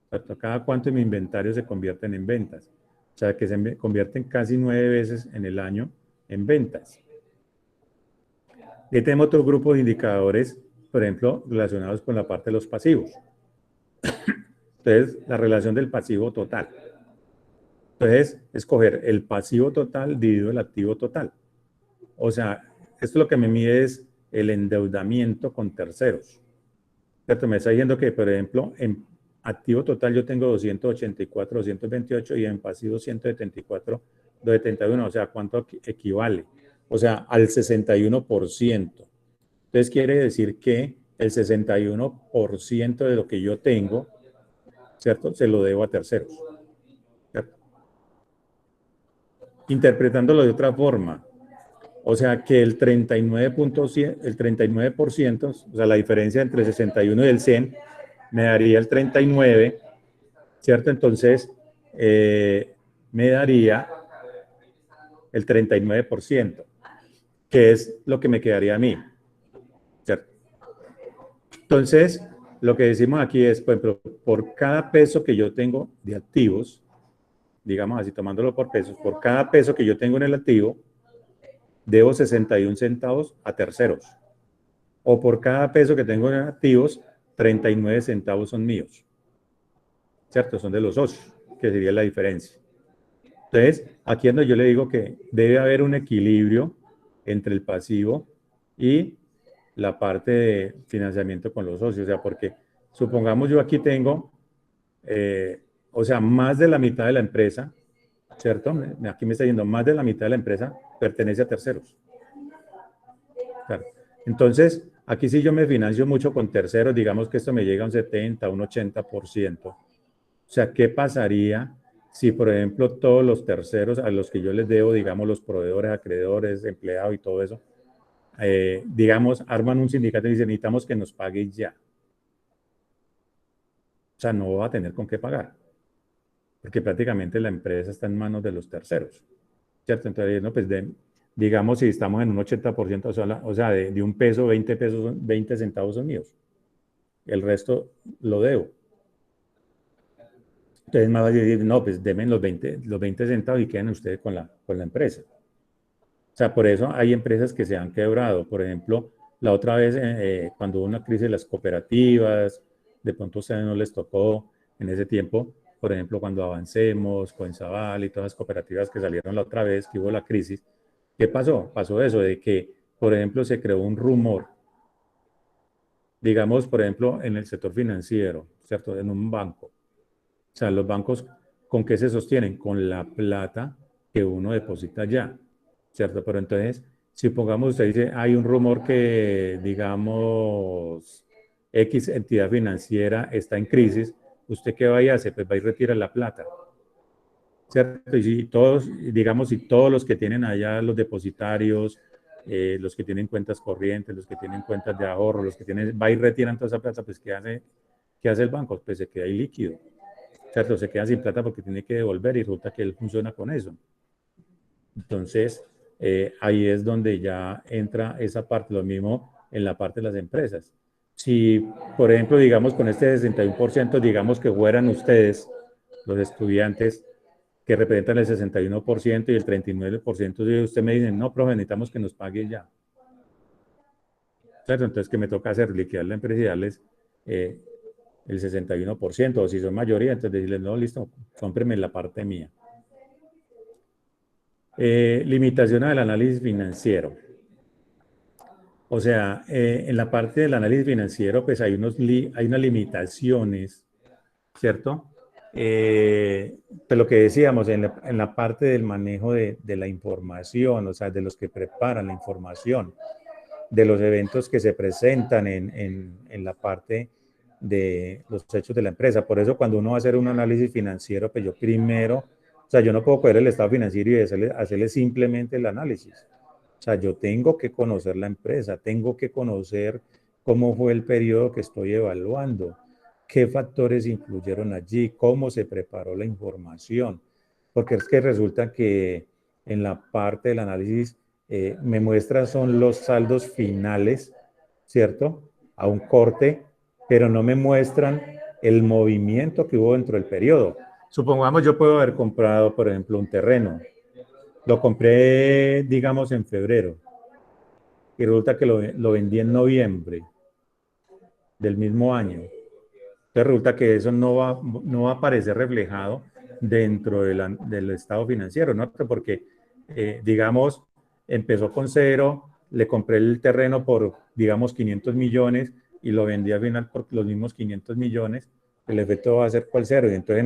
¿Cierto? Cada cuánto mis inventarios se convierten en ventas. O sea, que se convierten casi 9 veces en el año en ventas. Y tenemos otro grupo de indicadores, por ejemplo, relacionados con la parte de los pasivos. Entonces, la relación del pasivo total. Entonces, escoger el pasivo total dividido el activo total. O sea, esto lo que me mide es el endeudamiento con terceros. ¿Cierto? Me está diciendo que, por ejemplo, en activo total yo tengo 284, 228 y en pasivo 174, 271. O sea, ¿cuánto equivale? O sea, al 61%. Entonces quiere decir que el 61% de lo que yo tengo, ¿cierto? Se lo debo a terceros. ¿Cierto? Interpretándolo de otra forma. O sea, que el 39%, o sea, la diferencia entre el 61 y el 100, me daría el 39, ¿cierto? Entonces, me daría el 39%, que es lo que me quedaría a mí, ¿cierto? Entonces, lo que decimos aquí es, por ejemplo, por cada peso que yo tengo de activos, digamos así, tomándolo por pesos, por cada peso que yo tengo en el activo, debo 61 centavos a terceros. O por cada peso que tengo en activos, 39 centavos son míos. ¿Cierto? Son de los socios, que sería la diferencia. Entonces, aquí es donde yo le digo que debe haber un equilibrio entre el pasivo y la parte de financiamiento con los socios. O sea, porque supongamos yo aquí tengo, o sea, más de la mitad de la empresa, ¿cierto? Aquí me está diciendo más de la mitad de la empresa pertenece a terceros. Claro. Entonces, aquí sí yo me financio mucho con terceros, digamos que esto me llega a un 70, un 80%, O sea, ¿qué pasaría si, por ejemplo, todos los terceros a los que yo les debo, digamos, los proveedores, acreedores, empleados y todo eso, digamos, arman un sindicato y dicen, necesitamos que nos pague ya? O sea, no va a tener con qué pagar, porque prácticamente la empresa está en manos de los terceros, ¿cierto? Entonces, no, pues digamos, si estamos en un 80%, o sea, de un peso, 20 pesos, 20 centavos son míos. El resto lo debo. Entonces, más vale decir, no, pues denme los 20 centavos y queden ustedes con la empresa. O sea, por eso hay empresas que se han quebrado. Por ejemplo, la otra vez, cuando hubo una crisis de las cooperativas, de pronto a ustedes no les tocó en ese tiempo, por ejemplo, cuando Avancemos, Coenzabal y todas las cooperativas que salieron la otra vez, que hubo la crisis, ¿qué pasó? Pasó eso de que, por ejemplo, se creó un rumor, digamos, por ejemplo, en el sector financiero, ¿cierto? En un banco. O sea, los bancos, ¿con qué se sostienen? Con la plata que uno deposita ya, ¿cierto? Pero entonces, si pongamos, usted dice, hay un rumor que, digamos, X entidad financiera está en crisis, ¿usted qué va y hace? Pues va y retira la plata, ¿cierto? Y si todos, digamos, si todos los que tienen allá los depositarios, los que tienen cuentas corrientes, los que tienen cuentas de ahorro, los que tienen, va y retiran toda esa plata, pues ¿qué hace el banco? Pues se queda ahí líquido, ¿cierto? Se queda sin plata porque tiene que devolver y resulta que él funciona con eso. Entonces, ahí es donde ya entra esa parte, lo mismo en la parte de las empresas. Si, por ejemplo, digamos con este 61%, digamos que fueran ustedes, los estudiantes, que representan el 61% y el 39%, y usted me dice, no, profe, necesitamos que nos pague ya. ¿Cierto? Entonces, ¿qué me toca hacer? Liquidar la empresa y darles el 61%, o si son mayoría, entonces decirles, no, listo, cómpreme la parte mía. Limitaciones del análisis financiero. O sea, en la parte del análisis financiero, pues hay unas limitaciones, ¿cierto? Pues lo que decíamos, en la parte del manejo de la información, o sea, de los que preparan la información, de los eventos que se presentan en la parte de los hechos de la empresa. Por eso cuando uno va a hacer un análisis financiero, pues yo primero, o sea, yo no puedo coger el estado financiero y hacerle simplemente el análisis. O sea, yo tengo que conocer la empresa, tengo que conocer cómo fue el periodo que estoy evaluando, qué factores influyeron allí, cómo se preparó la información, porque es que resulta que en la parte del análisis me muestra son los saldos finales, ¿cierto? A un corte, pero no me muestran el movimiento que hubo dentro del periodo. Supongamos yo puedo haber comprado, por ejemplo, un terreno. Lo compré, digamos, en febrero y resulta que lo vendí en noviembre del mismo año. Entonces resulta que eso no va a aparecer reflejado dentro del estado financiero, ¿no? Porque, digamos, empezó con cero, le compré el terreno por, digamos, 500 millones y lo vendí al final por los mismos 500 millones, el efecto va a ser cual cero y entonces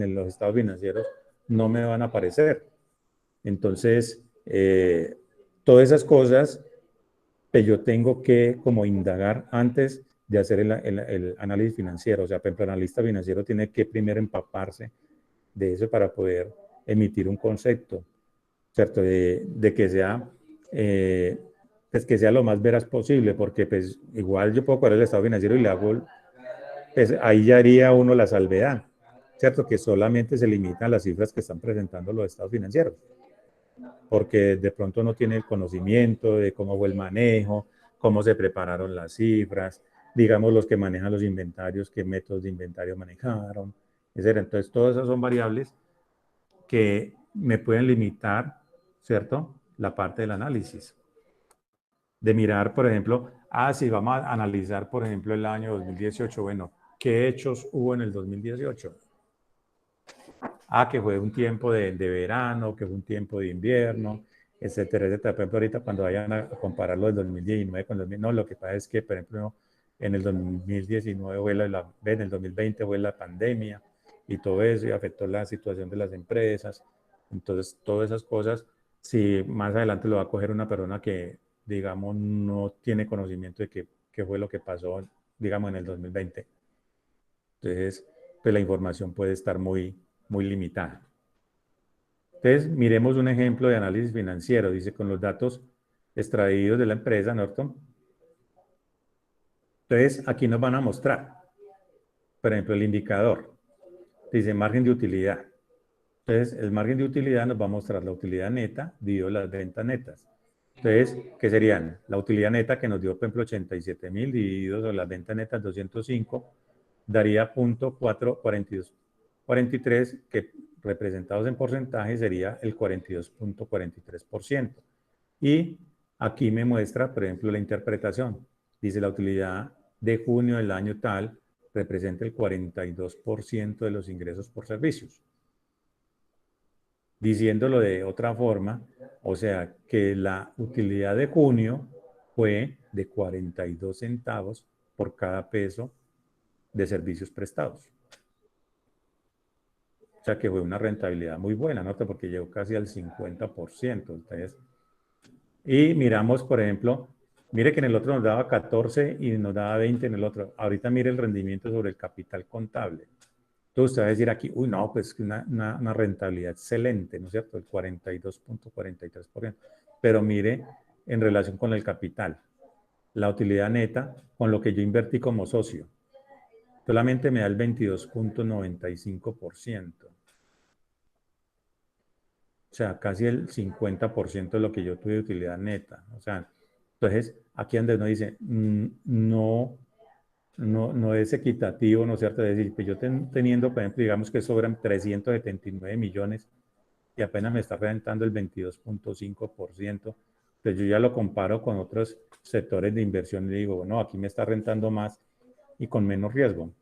los estados financieros no me van a aparecer. Entonces, todas esas cosas que yo tengo que como indagar antes de hacer el análisis financiero. O sea, por ejemplo, el analista financiero tiene que primero empaparse de eso para poder emitir un concepto, ¿cierto? De que sea, pues que sea lo más veraz posible, porque pues igual yo puedo coger el estado financiero y le hago, pues ahí ya haría uno la salvedad, ¿cierto? Que solamente se limitan las cifras que están presentando los estados financieros, porque de pronto no tiene el conocimiento de cómo fue el manejo, cómo se prepararon las cifras, digamos los que manejan los inventarios, qué métodos de inventario manejaron, etc. Entonces, todas esas son variables que me pueden limitar, ¿cierto? La parte del análisis. De mirar, por ejemplo, si vamos a analizar, por ejemplo, el año 2018, bueno, ¿qué hechos hubo en el 2018? Que fue un tiempo de verano, que fue un tiempo de invierno, etcétera, etcétera. Por ejemplo, ahorita cuando vayan a compararlo del 2019 con el 2000, no, lo que pasa es que, por ejemplo, en el 2019 fue en el 2020 fue la pandemia y todo eso y afectó la situación de las empresas. Entonces, todas esas cosas, si más adelante lo va a coger una persona que, digamos, no tiene conocimiento de qué fue lo que pasó, digamos, en el 2020. Entonces, pues la información puede estar muy limitada. Entonces, miremos un ejemplo de análisis financiero. Dice, con los datos extraídos de la empresa, Norton. Entonces, aquí nos van a mostrar, por ejemplo, el indicador. Dice margen de utilidad. Entonces, el margen de utilidad nos va a mostrar la utilidad neta dividido las ventas netas. Entonces, ¿qué serían? La utilidad neta que nos dio, por ejemplo, 87.000 divididos por las ventas netas 205, daría 0.44243, que representados en porcentaje sería el 42.43%. Y aquí me muestra, por ejemplo, la interpretación. Dice la utilidad de junio del año tal representa el 42% de los ingresos por servicios. Diciéndolo de otra forma, o sea, que la utilidad de junio fue de 42 centavos por cada peso de servicios prestados. O sea, que fue una rentabilidad muy buena, ¿no? Porque llegó casi al 50%. Entonces, y miramos, por ejemplo, mire que en el otro nos daba 14 y nos daba 20 en el otro. Ahorita mire el rendimiento sobre el capital contable. Entonces usted va a decir aquí, uy, no, pues una rentabilidad excelente, ¿no es cierto? El 42.43%. Pero mire, en relación con el capital, la utilidad neta con lo que yo invertí como socio, solamente me da el 22.95%. O sea, casi el 50% de lo que yo tuve de utilidad neta. O sea, entonces, aquí donde uno dice, no es equitativo, ¿no es cierto? Es decir, pues yo teniendo, por ejemplo, digamos que sobran 379 millones y apenas me está rentando el 22.5%, pues yo ya lo comparo con otros sectores de inversión y digo, bueno, aquí me está rentando más y con menos riesgo,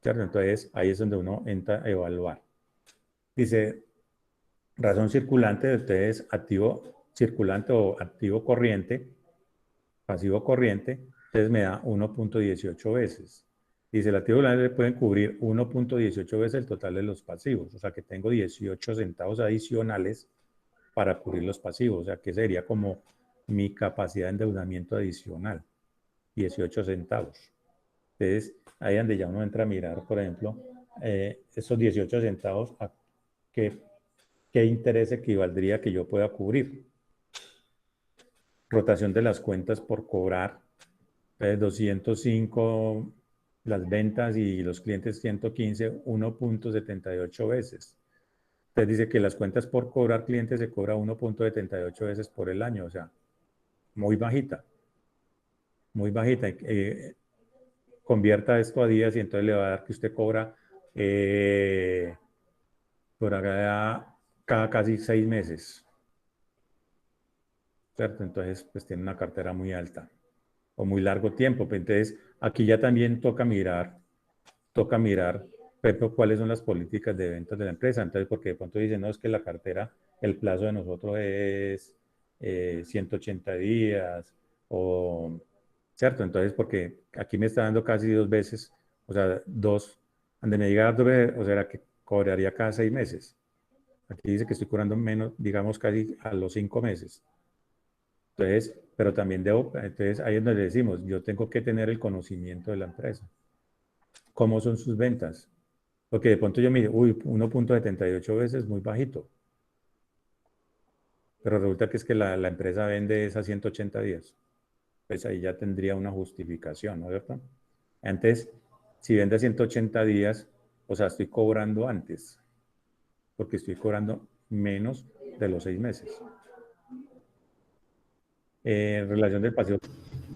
¿cierto? Entonces, ahí es donde uno entra a evaluar. Dice, razón circulante, entonces activo circulante o activo corriente, pasivo corriente, entonces me da 1.18 veces. Dice, el activo le pueden cubrir 1.18 veces el total de los pasivos, o sea que tengo 18 centavos adicionales para cubrir los pasivos, o sea que sería como mi capacidad de endeudamiento adicional, 18 centavos. Entonces, ahí es donde ya uno entra a mirar, por ejemplo, esos 18 centavos, a qué interés equivaldría que yo pueda cubrir. Rotación de las cuentas por cobrar, 205 las ventas y los clientes 115, 1.78 veces. Entonces dice que las cuentas por cobrar clientes se cobra 1.78 veces por el año, o sea, muy bajita. Muy bajita. Convierta esto a días y entonces le va a dar que usted cobra por acá cada casi 6 meses. ¿Cierto? Entonces, pues tiene una cartera muy alta o muy largo tiempo. Entonces, aquí ya también toca mirar, Pepe, cuáles son las políticas de ventas de la empresa. Entonces, porque de pronto dicen, no, es que la cartera, el plazo de nosotros es 180 días, o, ¿cierto? Entonces, porque aquí me está dando casi 2 veces, o sea, donde me diga 2 veces, o sea, que cobraría cada 6 meses. Aquí dice que estoy cobrando menos, digamos, casi a los 5 meses. Entonces, pero también entonces ahí es donde decimos, yo tengo que tener el conocimiento de la empresa. ¿Cómo son sus ventas? Porque de pronto yo me digo, uy, 1.78 veces muy bajito. Pero resulta que es que la empresa vende esas 180 días. Pues ahí ya tendría una justificación, ¿no es cierto? Antes, si vende 180 días, o sea, estoy cobrando antes, porque estoy cobrando menos de los 6 meses. En relación del pasivo.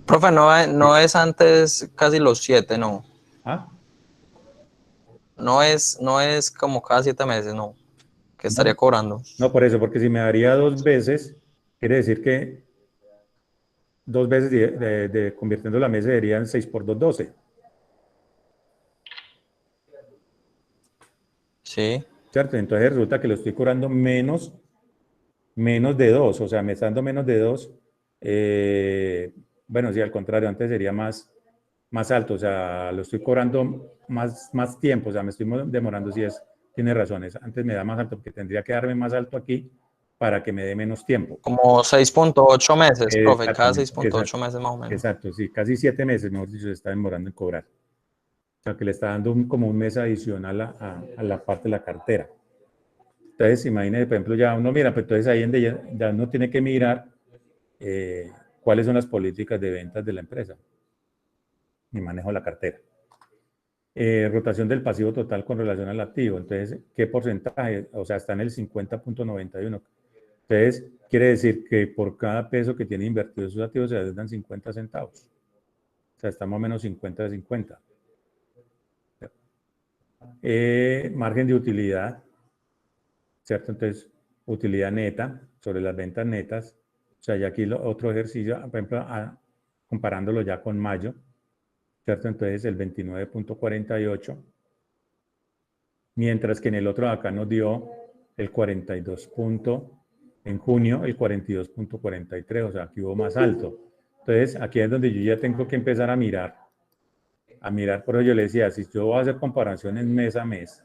Profe, no es antes casi los 7, no. ¿Ah? No es como cada 7 meses, no. Que estaría cobrando. No, por eso, porque si me daría 2 veces, quiere decir que 2 veces convirtiendo la mesa serían 6 por 2, 12. Sí. ¿Cierto? Entonces resulta que lo estoy cobrando menos de 2, o sea, me está dando menos de 2. Bueno, sí, al contrario, antes sería más alto, o sea, lo estoy cobrando más tiempo, o sea, me estoy demorando, tiene razones. Antes me da más alto porque tendría que darme más alto aquí para que me dé menos tiempo. Como 6.8 meses, profe, cada 6.8 meses más o menos. Exacto, sí, casi 7 meses, mejor dicho, se está demorando en cobrar. O sea, que le está dando como un mes adicional a la parte de la cartera. Entonces, imagínese, por ejemplo, ya uno mira, pues entonces ahí donde ya uno tiene que mirar cuáles son las políticas de ventas de la empresa y manejo de la cartera. Rotación del pasivo total con relación al activo. Entonces, ¿qué porcentaje? O sea, está en el 50.91. Entonces, quiere decir que por cada peso que tiene invertido sus activos se les dan 50 centavos. O sea, está más o menos 50 de 50. Margen de utilidad, ¿cierto? Entonces, utilidad neta sobre las ventas netas. O sea, ya aquí otro ejercicio, por ejemplo, comparándolo ya con mayo, ¿cierto? Entonces, el 29.48. Mientras que en el otro de acá nos dio el 42. En junio, el 42.43. O sea, aquí hubo más alto. Entonces, aquí es donde yo ya tengo que empezar a mirar. Por eso yo le decía, si yo voy a hacer comparaciones mes a mes,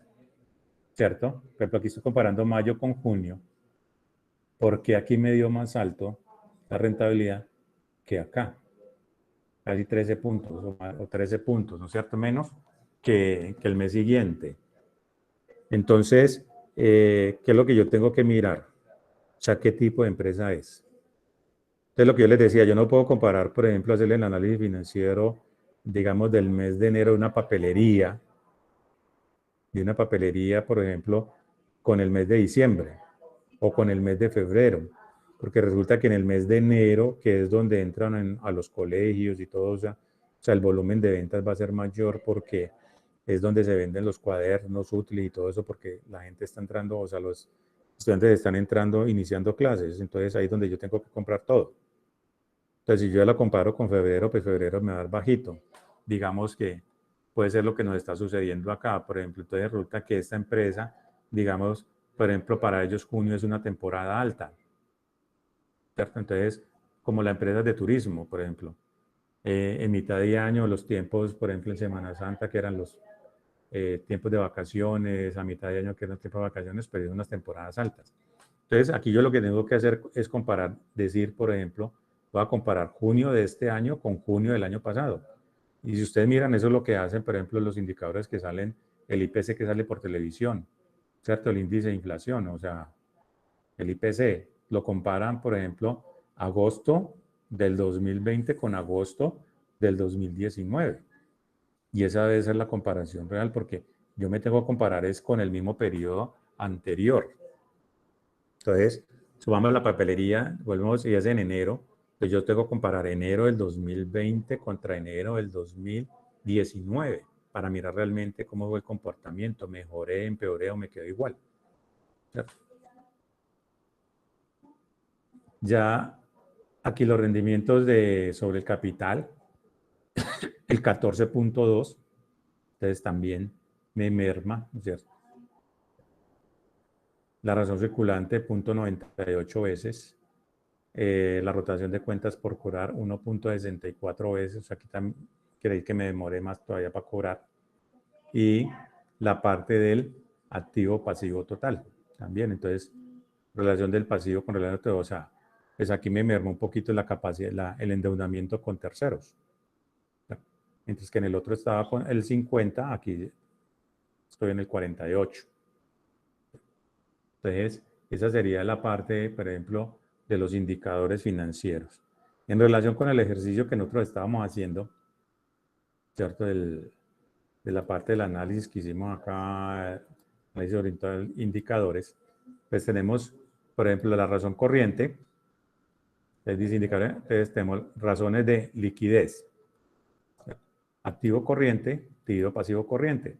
¿cierto? Por ejemplo, aquí estoy comparando mayo con junio, porque aquí me dio más alto la rentabilidad que acá. Casi 13 puntos o 13 puntos, ¿no es cierto? Menos que el mes siguiente. Entonces, ¿qué es lo que yo tengo que mirar? O sea, ¿qué tipo de empresa es? Entonces, lo que yo les decía, yo no puedo comparar, por ejemplo, hacerle el análisis financiero, digamos, del mes de enero de una papelería, por ejemplo, con el mes de diciembre o con el mes de febrero, porque resulta que en el mes de enero, que es donde entran a los colegios y todo, o sea, el volumen de ventas va a ser mayor porque es donde se venden los cuadernos útiles y todo eso, porque la gente está entrando, o sea, los estudiantes están entrando, iniciando clases, entonces ahí es donde yo tengo que comprar todo. Entonces, si yo la comparo con febrero, pues febrero me va a dar bajito. Digamos que puede ser lo que nos está sucediendo acá, por ejemplo. Entonces, resulta que esta empresa, digamos, por ejemplo, para ellos junio es una temporada alta, ¿cierto? Entonces, como la empresa de turismo, por ejemplo, en mitad de año, los tiempos, por ejemplo, en Semana Santa, que eran los tiempos de vacaciones, a mitad de año, que eran tiempos de vacaciones, pero unas temporadas altas. Entonces, aquí yo lo que tengo que hacer es comparar, decir, por ejemplo, voy a comparar junio de este año con junio del año pasado. Y si ustedes miran, eso es lo que hacen, por ejemplo, los indicadores que salen, el IPC que sale por televisión, ¿cierto? El índice de inflación, o sea, el IPC, lo comparan, por ejemplo, agosto del 2020 con agosto del 2019. Y esa debe ser la comparación real, porque yo me tengo que comparar es con el mismo periodo anterior. Entonces, subamos la papelería, volvemos y es en enero, pues yo tengo que comparar enero del 2020 contra enero del 2019 para mirar realmente cómo fue el comportamiento, mejoré, empeoré o me quedó igual. ¿Cierto? Ya aquí los rendimientos sobre el capital, el 14.2, entonces también me merma, ¿no es cierto? La razón circulante, 0.98 veces. La rotación de cuentas por cobrar, 1.64 veces. O sea, aquí también queréis que me demore más todavía para cobrar. Y la parte del activo pasivo total también. Entonces, relación del pasivo con relación a todo. O sea, pues aquí me merma un poquito la capacidad, el endeudamiento con terceros. Mientras que en el otro estaba con el 50, aquí estoy en el 48. Entonces, esa sería la parte, por ejemplo, de los indicadores financieros. En relación con el ejercicio que nosotros estábamos haciendo, ¿cierto? De la parte del análisis que hicimos acá, análisis orientado a indicadores, pues tenemos, por ejemplo, la razón corriente, entonces tenemos razones de liquidez, activo corriente, activo pasivo corriente.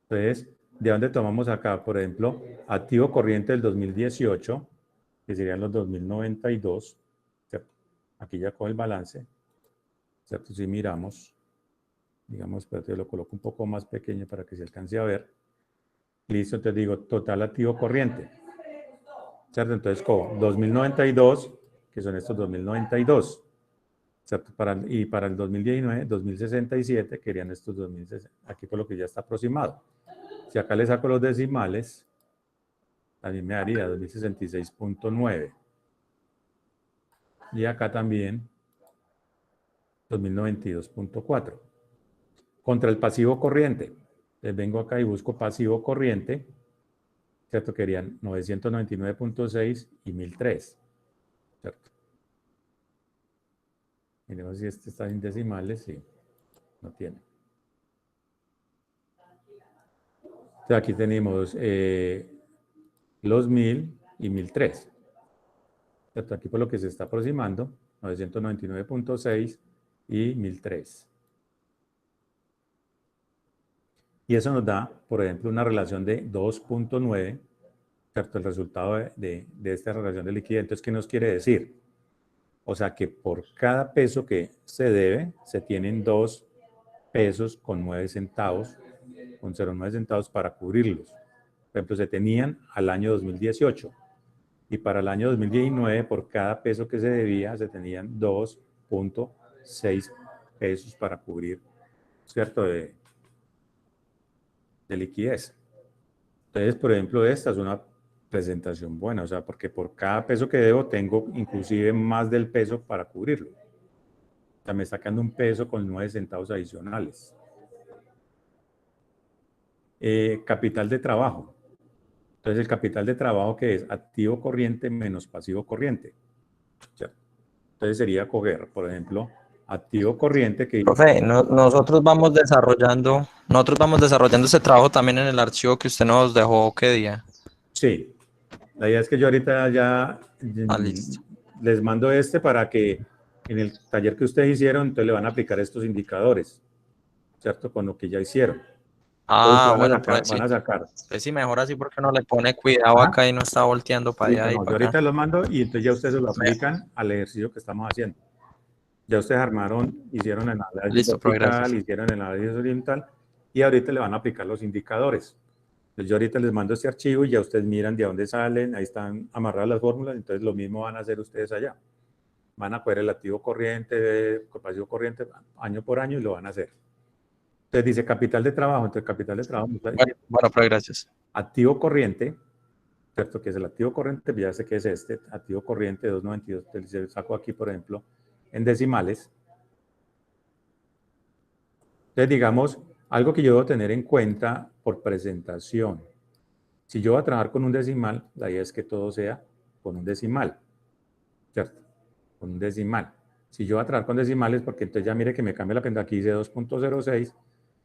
Entonces, ¿de dónde tomamos acá? Por ejemplo, activo corriente del 2018, que serían los 2092, ¿cierto? Aquí ya coge el balance, ¿cierto? Si miramos, digamos, espérate, lo coloco un poco más pequeño para que se alcance a ver. Listo, entonces digo, total activo corriente, ¿cierto? Entonces, como 2092, que son estos 2092, ¿cierto? Y para el 2019, 2067, querían estos 2060. Aquí por lo que ya está aproximado. Si acá le saco los decimales, también me daría 2066.9. Y acá también 2092.4. contra el pasivo corriente. Entonces vengo acá y busco pasivo corriente, ¿cierto? Querían 999.6 y 1003, ¿cierto? Miremos si este está en decimales, sí, no tiene. Entonces aquí tenemos los 1000 y 1003. ¿Cierto? Aquí por lo que se está aproximando, 999.6 y 1003. Y eso nos da, por ejemplo, una relación de 2.9, ¿cierto? El resultado de esta relación de liquidez. Entonces, ¿qué nos quiere decir? O sea, que por cada peso que se debe, se tienen 2 pesos con 9 centavos, con 0,9 centavos para cubrirlos. Por ejemplo, se tenían al año 2018. Y para el año 2019, por cada peso que se debía, se tenían 2.6 pesos para cubrir, ¿cierto? De liquidez. Entonces, por ejemplo, esta es una presentación buena, o sea, porque por cada peso que debo, tengo inclusive más del peso para cubrirlo. O sea, me está quedando un peso con 9 centavos adicionales. Capital de trabajo. Entonces, el capital de trabajo, que es activo corriente menos pasivo corriente. ¿Cierto? Entonces, sería coger, por ejemplo, activo corriente que... Profe, nosotros vamos desarrollando ese trabajo también en el archivo que usted nos dejó, ¿qué día? Sí. La idea es que yo ahorita ya Listo. les mando para que en el taller que ustedes hicieron, entonces le van a aplicar estos indicadores, ¿cierto? Con lo que ya hicieron. Bueno, Van a sacar. Pues sí, mejor así porque no le pone cuidado acá y no está volteando para allá y Yo para acá. ahorita los mando y entonces ya ustedes se lo aplican al ejercicio que estamos haciendo. Ya ustedes armaron, hicieron el análisis Listo, vertical, hicieron el análisis horizontal y ahorita le van a aplicar los indicadores. Entonces yo ahorita les mando este archivo y ya ustedes miran de dónde salen, ahí están amarradas las fórmulas, entonces lo mismo van a hacer ustedes allá. Van a coger el activo corriente, pasivo corriente, año por año y lo van a hacer. Entonces dice capital de trabajo, entonces capital de trabajo. Bueno, pero gracias. Activo corriente, ¿cierto? Que es el activo corriente, ya sé que es este, activo corriente 292, entonces saco aquí, por ejemplo, en decimales. Entonces, digamos, algo que yo debo tener en cuenta por presentación. Si yo voy a trabajar con un decimal, la idea es que todo sea con un decimal, ¿cierto? Con un decimal. Si yo voy a trabajar con decimales, porque entonces ya mire que me cambia la penda, aquí dice 2.06,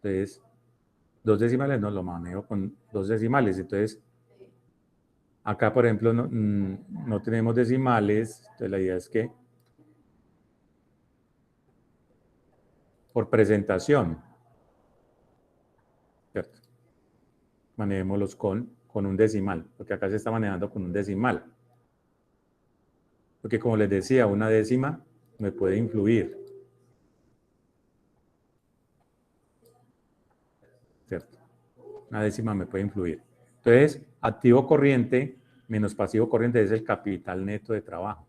entonces 2 decimales no lo manejo con 2 decimales, entonces acá, por ejemplo, no tenemos decimales, entonces la idea es que por presentación, ¿cierto? Manejémoslos con un decimal, porque acá se está manejando con un decimal. Porque como les decía, una décima me puede influir, ¿cierto? Una décima me puede influir. Entonces, activo corriente menos pasivo corriente es el capital neto de trabajo,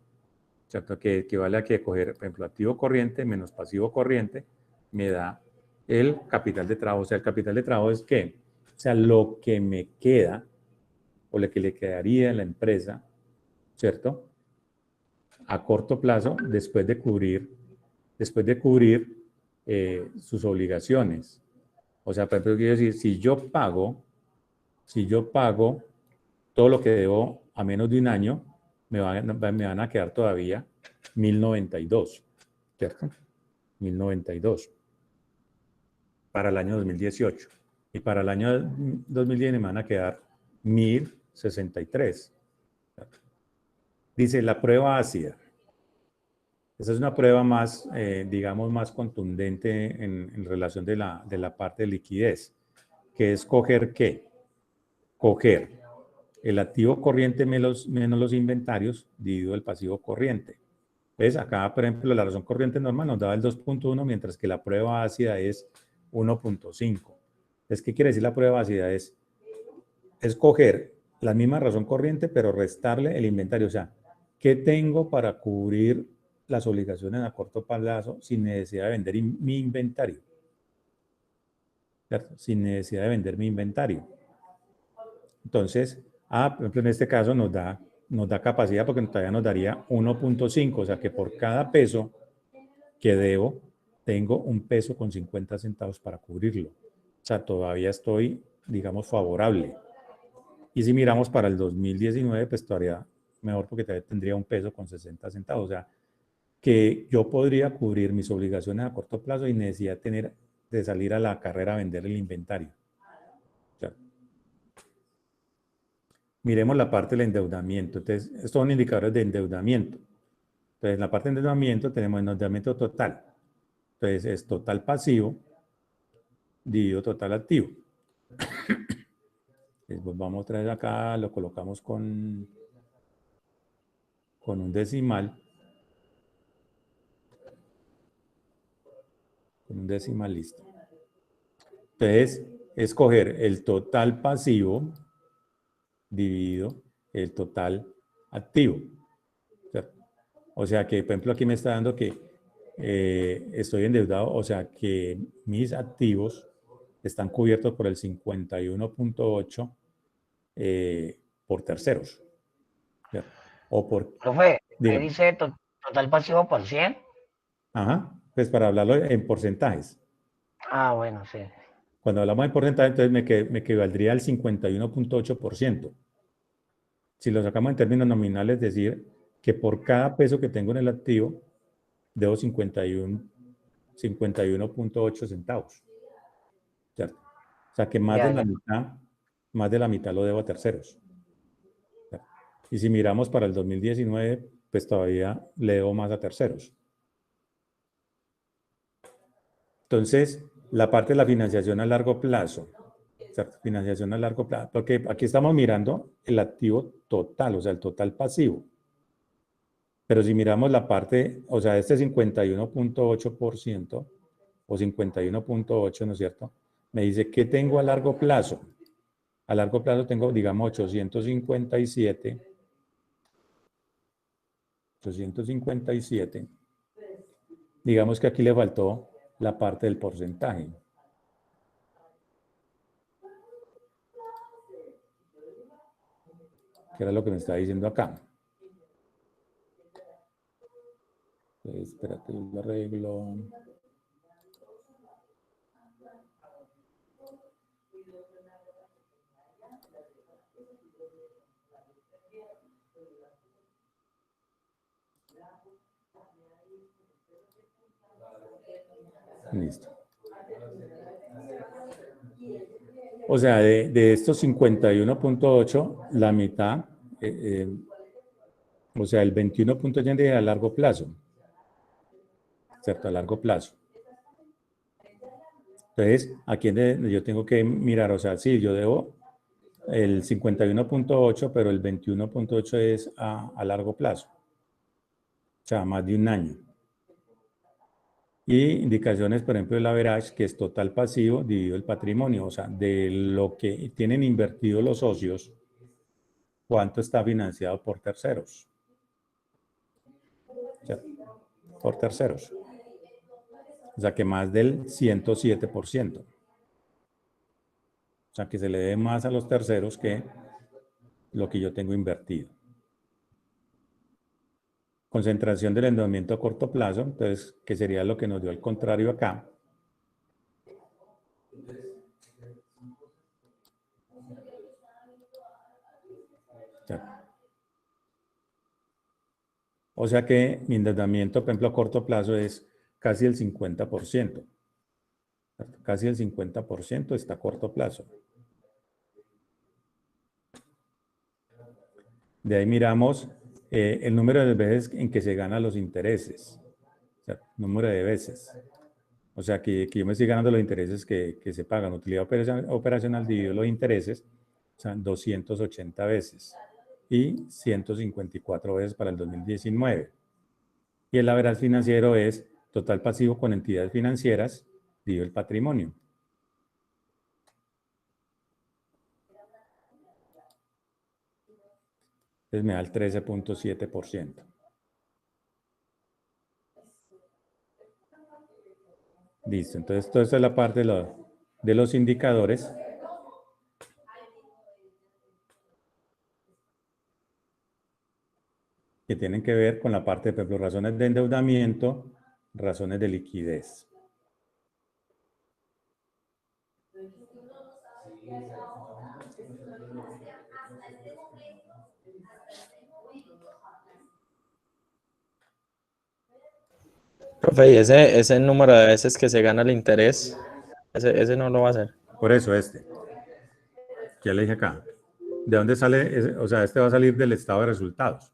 ¿cierto? Que equivale a que coger, por ejemplo, activo corriente menos pasivo corriente me da el capital de trabajo. O sea, el capital de trabajo es ¿qué? O sea, lo que me queda o lo que le quedaría en la empresa, ¿cierto? A corto plazo, después de cubrir sus obligaciones. O sea, por ejemplo, quiero decir, si yo pago todo lo que debo a menos de un año, me van a quedar todavía 1092, ¿cierto? 1092 para el año 2018. Y para el año 2010 me van a quedar 1063. Dice la prueba ácida. Esa es una prueba más, digamos, más contundente en relación de la parte de liquidez, que es coger ¿qué? Coger el activo corriente menos los inventarios dividido el pasivo corriente. ¿Ves? Acá, por ejemplo, la razón corriente normal nos daba el 2.1, mientras que la prueba ácida es 1.5. Entonces, ¿qué quiere decir la prueba ácida? Es coger la misma razón corriente, pero restarle el inventario. O sea, ¿qué tengo para cubrir las obligaciones a corto plazo sin necesidad de vender mi inventario? ¿Cierto? Sin necesidad de vender mi inventario. Entonces, por ejemplo, en este caso nos da capacidad porque todavía nos daría 1.5, o sea que por cada peso que debo, tengo 1.50 pesos para cubrirlo. O sea, todavía estoy, digamos, favorable. Y si miramos para el 2019, pues todavía mejor porque todavía tendría 1.60 pesos. O sea, que yo podría cubrir mis obligaciones a corto plazo y necesidad de salir a la carrera a vender el inventario. O sea, miremos la parte del endeudamiento. Entonces, estos son indicadores de endeudamiento. Entonces, en la parte de endeudamiento tenemos endeudamiento total. Entonces, es total pasivo dividido total activo. Después vamos otra vez acá, lo colocamos con un decimal. Con un decimal, listo. Entonces, escoger el total pasivo dividido el total activo. O sea que, por ejemplo, aquí me está dando que estoy endeudado, o sea que mis activos están cubiertos por el 51.8 por terceros. O por... Profe, ¿qué dígame. dice total pasivo por 100? Ajá, pues para hablarlo en porcentajes. Ah, bueno, sí. Cuando hablamos de porcentaje, entonces me equivaldría al 51.8%. Si lo sacamos en términos nominales, es decir, que por cada peso que tengo en el activo, debo 51.8 centavos. ¿Cierto? O sea que más Ya, de la ya. mitad, más de la mitad lo debo a terceros. ¿Cierto? Y si miramos para el 2019, pues todavía le debo más a terceros. Entonces, la parte de la financiación a largo plazo, ¿cierto? Financiación a largo plazo, porque aquí estamos mirando el activo total, o sea, el total pasivo. Pero si miramos la parte, o sea, este 51.8% o 51.8%, ¿no es cierto? Me dice, ¿qué tengo a largo plazo? A largo plazo tengo, digamos, 857. Digamos que aquí le faltó la parte del porcentaje. Que era lo que me está diciendo acá. Espérate, lo arreglo. Listo. O sea, de estos 51.8, la mitad, o sea, el 21.8 a largo plazo. ¿Cierto? A largo plazo. Entonces, aquí yo tengo que mirar, o sea, sí, yo debo el 51.8, pero el 21.8 es a largo plazo. O sea, más de un año. Y indicaciones, por ejemplo, el average, que es total pasivo dividido el patrimonio. O sea, de lo que tienen invertido los socios, ¿cuánto está financiado por terceros? ¿Cierto? Por terceros. O sea, que más del 107%. O sea, que se le dé más a los terceros que lo que yo tengo invertido. Concentración del endeudamiento a corto plazo, entonces, que sería lo que nos dio al contrario acá. O sea que mi endeudamiento, por ejemplo, a corto plazo es casi el 50%. Casi el 50% está a corto plazo. De ahí miramos el número de veces en que se ganan los intereses. O sea, número de veces. O sea, que yo me estoy ganando los intereses que se pagan. Utilidad operacional dividido los intereses, o sea, 280 veces. Y 154 veces para el 2019. Y el average financiero es total pasivo con entidades financieras dividido el patrimonio. Entonces me da el 13.7%. Listo, entonces toda esta es la parte de los indicadores. Que tienen que ver con la parte de, por ejemplo, razones de endeudamiento, razones de liquidez. Profe, y ese número de veces que se gana el interés, ese no lo va a hacer. Por eso ya le dije acá, ¿de dónde sale? O sea, este va a salir del estado de resultados,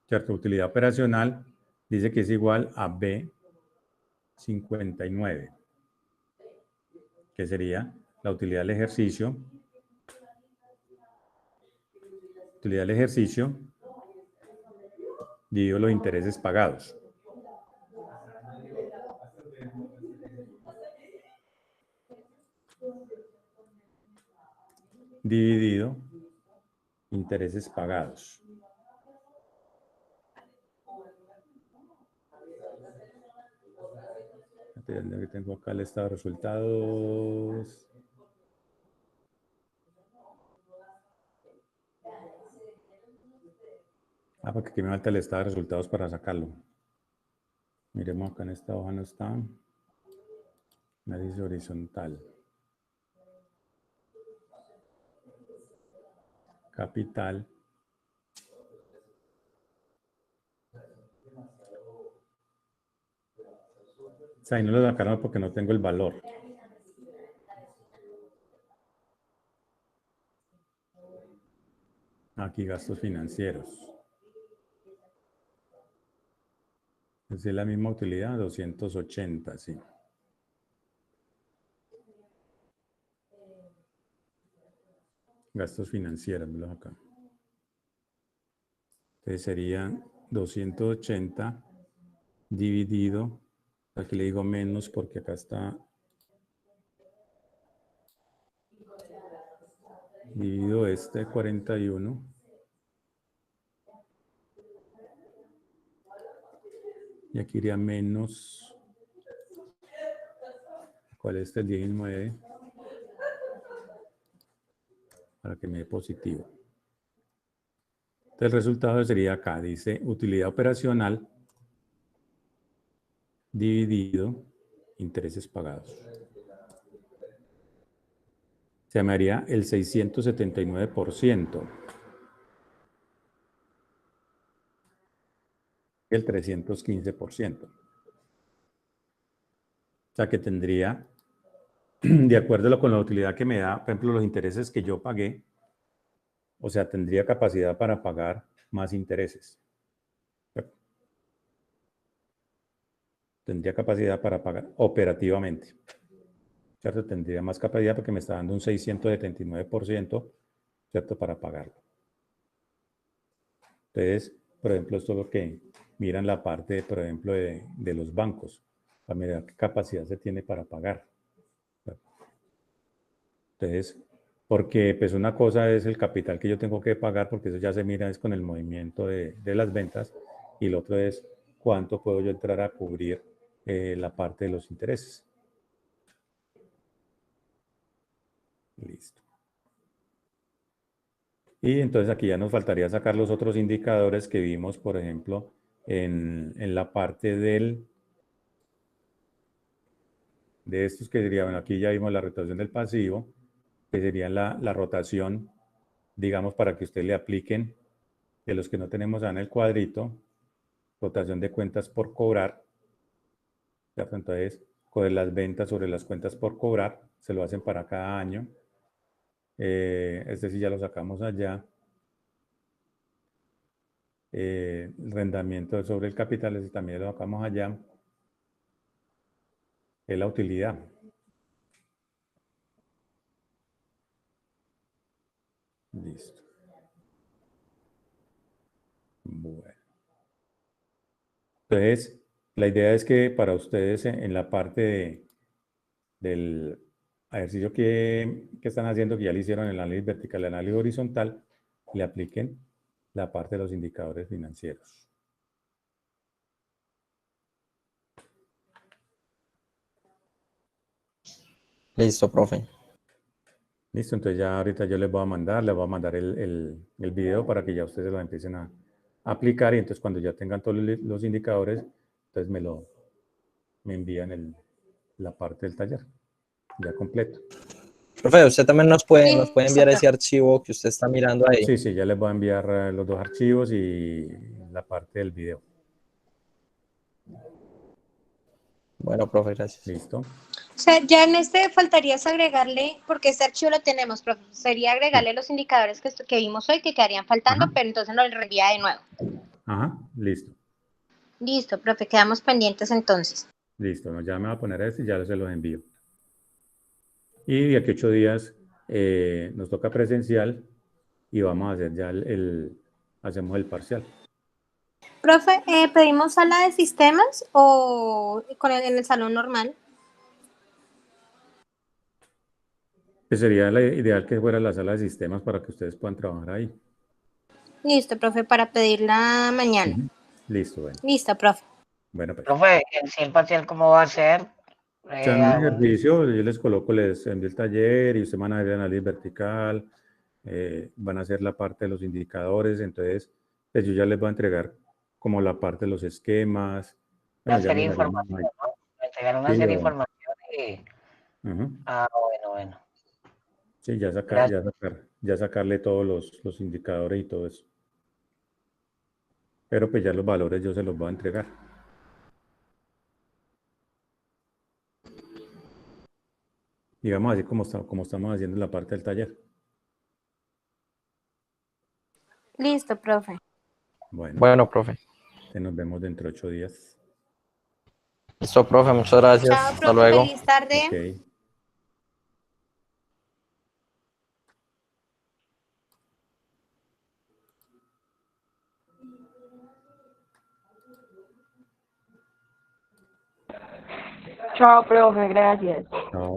¿cierto? Utilidad operacional dice que es igual a B59, que sería la utilidad del ejercicio. Utilidad del ejercicio dividido los intereses pagados. Dividido intereses pagados. Que tengo acá el estado de resultados. Porque aquí me falta el estado de resultados para sacarlo. Miremos acá en esta hoja no está. Análisis horizontal. Capital. O sea, ahí no lo sacaron porque no tengo el valor. Aquí gastos financieros. Es la misma utilidad, 280, sí. Gastos financieros, velos acá. Entonces sería 280 dividido, aquí le digo menos porque acá está dividido 41. Y aquí iría menos, ¿cuál es el 19? Para que me dé positivo. Entonces el resultado sería acá, dice utilidad operacional dividido intereses pagados. Se llamaría el 679%. El 315%. O sea que tendría, de acuerdo con la utilidad que me da, por ejemplo, los intereses que yo pagué, o sea, tendría capacidad para pagar más intereses. Tendría capacidad para pagar operativamente. ¿Cierto? Tendría más capacidad porque me está dando un 679%, ¿cierto? Para pagarlo. Entonces, por ejemplo, esto es lo que miran la parte, por ejemplo, de los bancos, para mirar qué capacidad se tiene para pagar. Entonces, porque pues una cosa es el capital que yo tengo que pagar, porque eso ya se mira es con el movimiento de las ventas, y lo otro es cuánto puedo yo entrar a cubrir la parte de los intereses. Listo. Y entonces aquí ya nos faltaría sacar los otros indicadores que vimos, por ejemplo, en la parte de estos que sería, bueno, aquí ya vimos la rotación del pasivo, que sería la rotación, digamos, para que ustedes le apliquen, de los que no tenemos en el cuadrito, rotación de cuentas por cobrar. ¿Cierto? Entonces, con las ventas sobre las cuentas por cobrar, se lo hacen para cada año. Este sí ya lo sacamos allá. El rendimiento sobre el capital, ese también lo sacamos allá. Es la utilidad. Listo. Bueno. Entonces, la idea es que para ustedes en la parte del ejercicio que están haciendo, que ya le hicieron el análisis vertical, el análisis horizontal, le apliquen la parte de los indicadores financieros. Listo, profe. Listo, entonces ya ahorita yo les voy a mandar el video para que ya ustedes lo empiecen a aplicar, y entonces cuando ya tengan todos los indicadores, entonces me envían la parte del taller ya completo. Profe, usted también nos puede enviar Listo, ese archivo que usted está mirando ahí. Sí, sí, ya les voy a enviar los dos archivos y la parte del video. Bueno, profe, gracias. ¿Listo? O sea, ya en este faltaría es agregarle, porque este archivo lo tenemos, profe, sería agregarle los indicadores que vimos hoy que quedarían faltando, Ajá. pero entonces nos lo reenvía de nuevo. Ajá, listo. Listo, profe, quedamos pendientes entonces. Listo, no, ya me voy a poner esto y ya se los envío. Y de aquí a 8 días nos toca presencial y vamos a hacer ya hacemos el parcial. Profe, ¿pedimos sala de sistemas o en el salón normal? Pues sería ideal que fuera la sala de sistemas para que ustedes puedan trabajar ahí. Listo, profe, para pedirla mañana. Ujú. Listo, bueno. Listo, profe. Bueno, pues. Profe, si el parcial, ¿cómo va a ser? O sea, en un ejercicio yo les coloco, les envío el taller y ustedes van a ver el análisis vertical, van a hacer la parte de los indicadores, entonces pues yo ya les voy a entregar como la parte de los esquemas. Una Bueno, ya serie de les haremos información, ahí. ¿no? Me entregaron una Sí, serie de información y... ujú. Ah, bueno. Sí, Gracias. ya sacarle todos los indicadores y todo eso. Pero pues ya los valores yo se los voy a entregar. Y vamos así como estamos haciendo la parte del taller. Listo, profe. Bueno, Bueno, profe. nos vemos dentro de 8 días. Listo, profe, muchas gracias. Chao, Hasta profe, luego. feliz tarde. Ok. Chao, profe, gracias. Chao.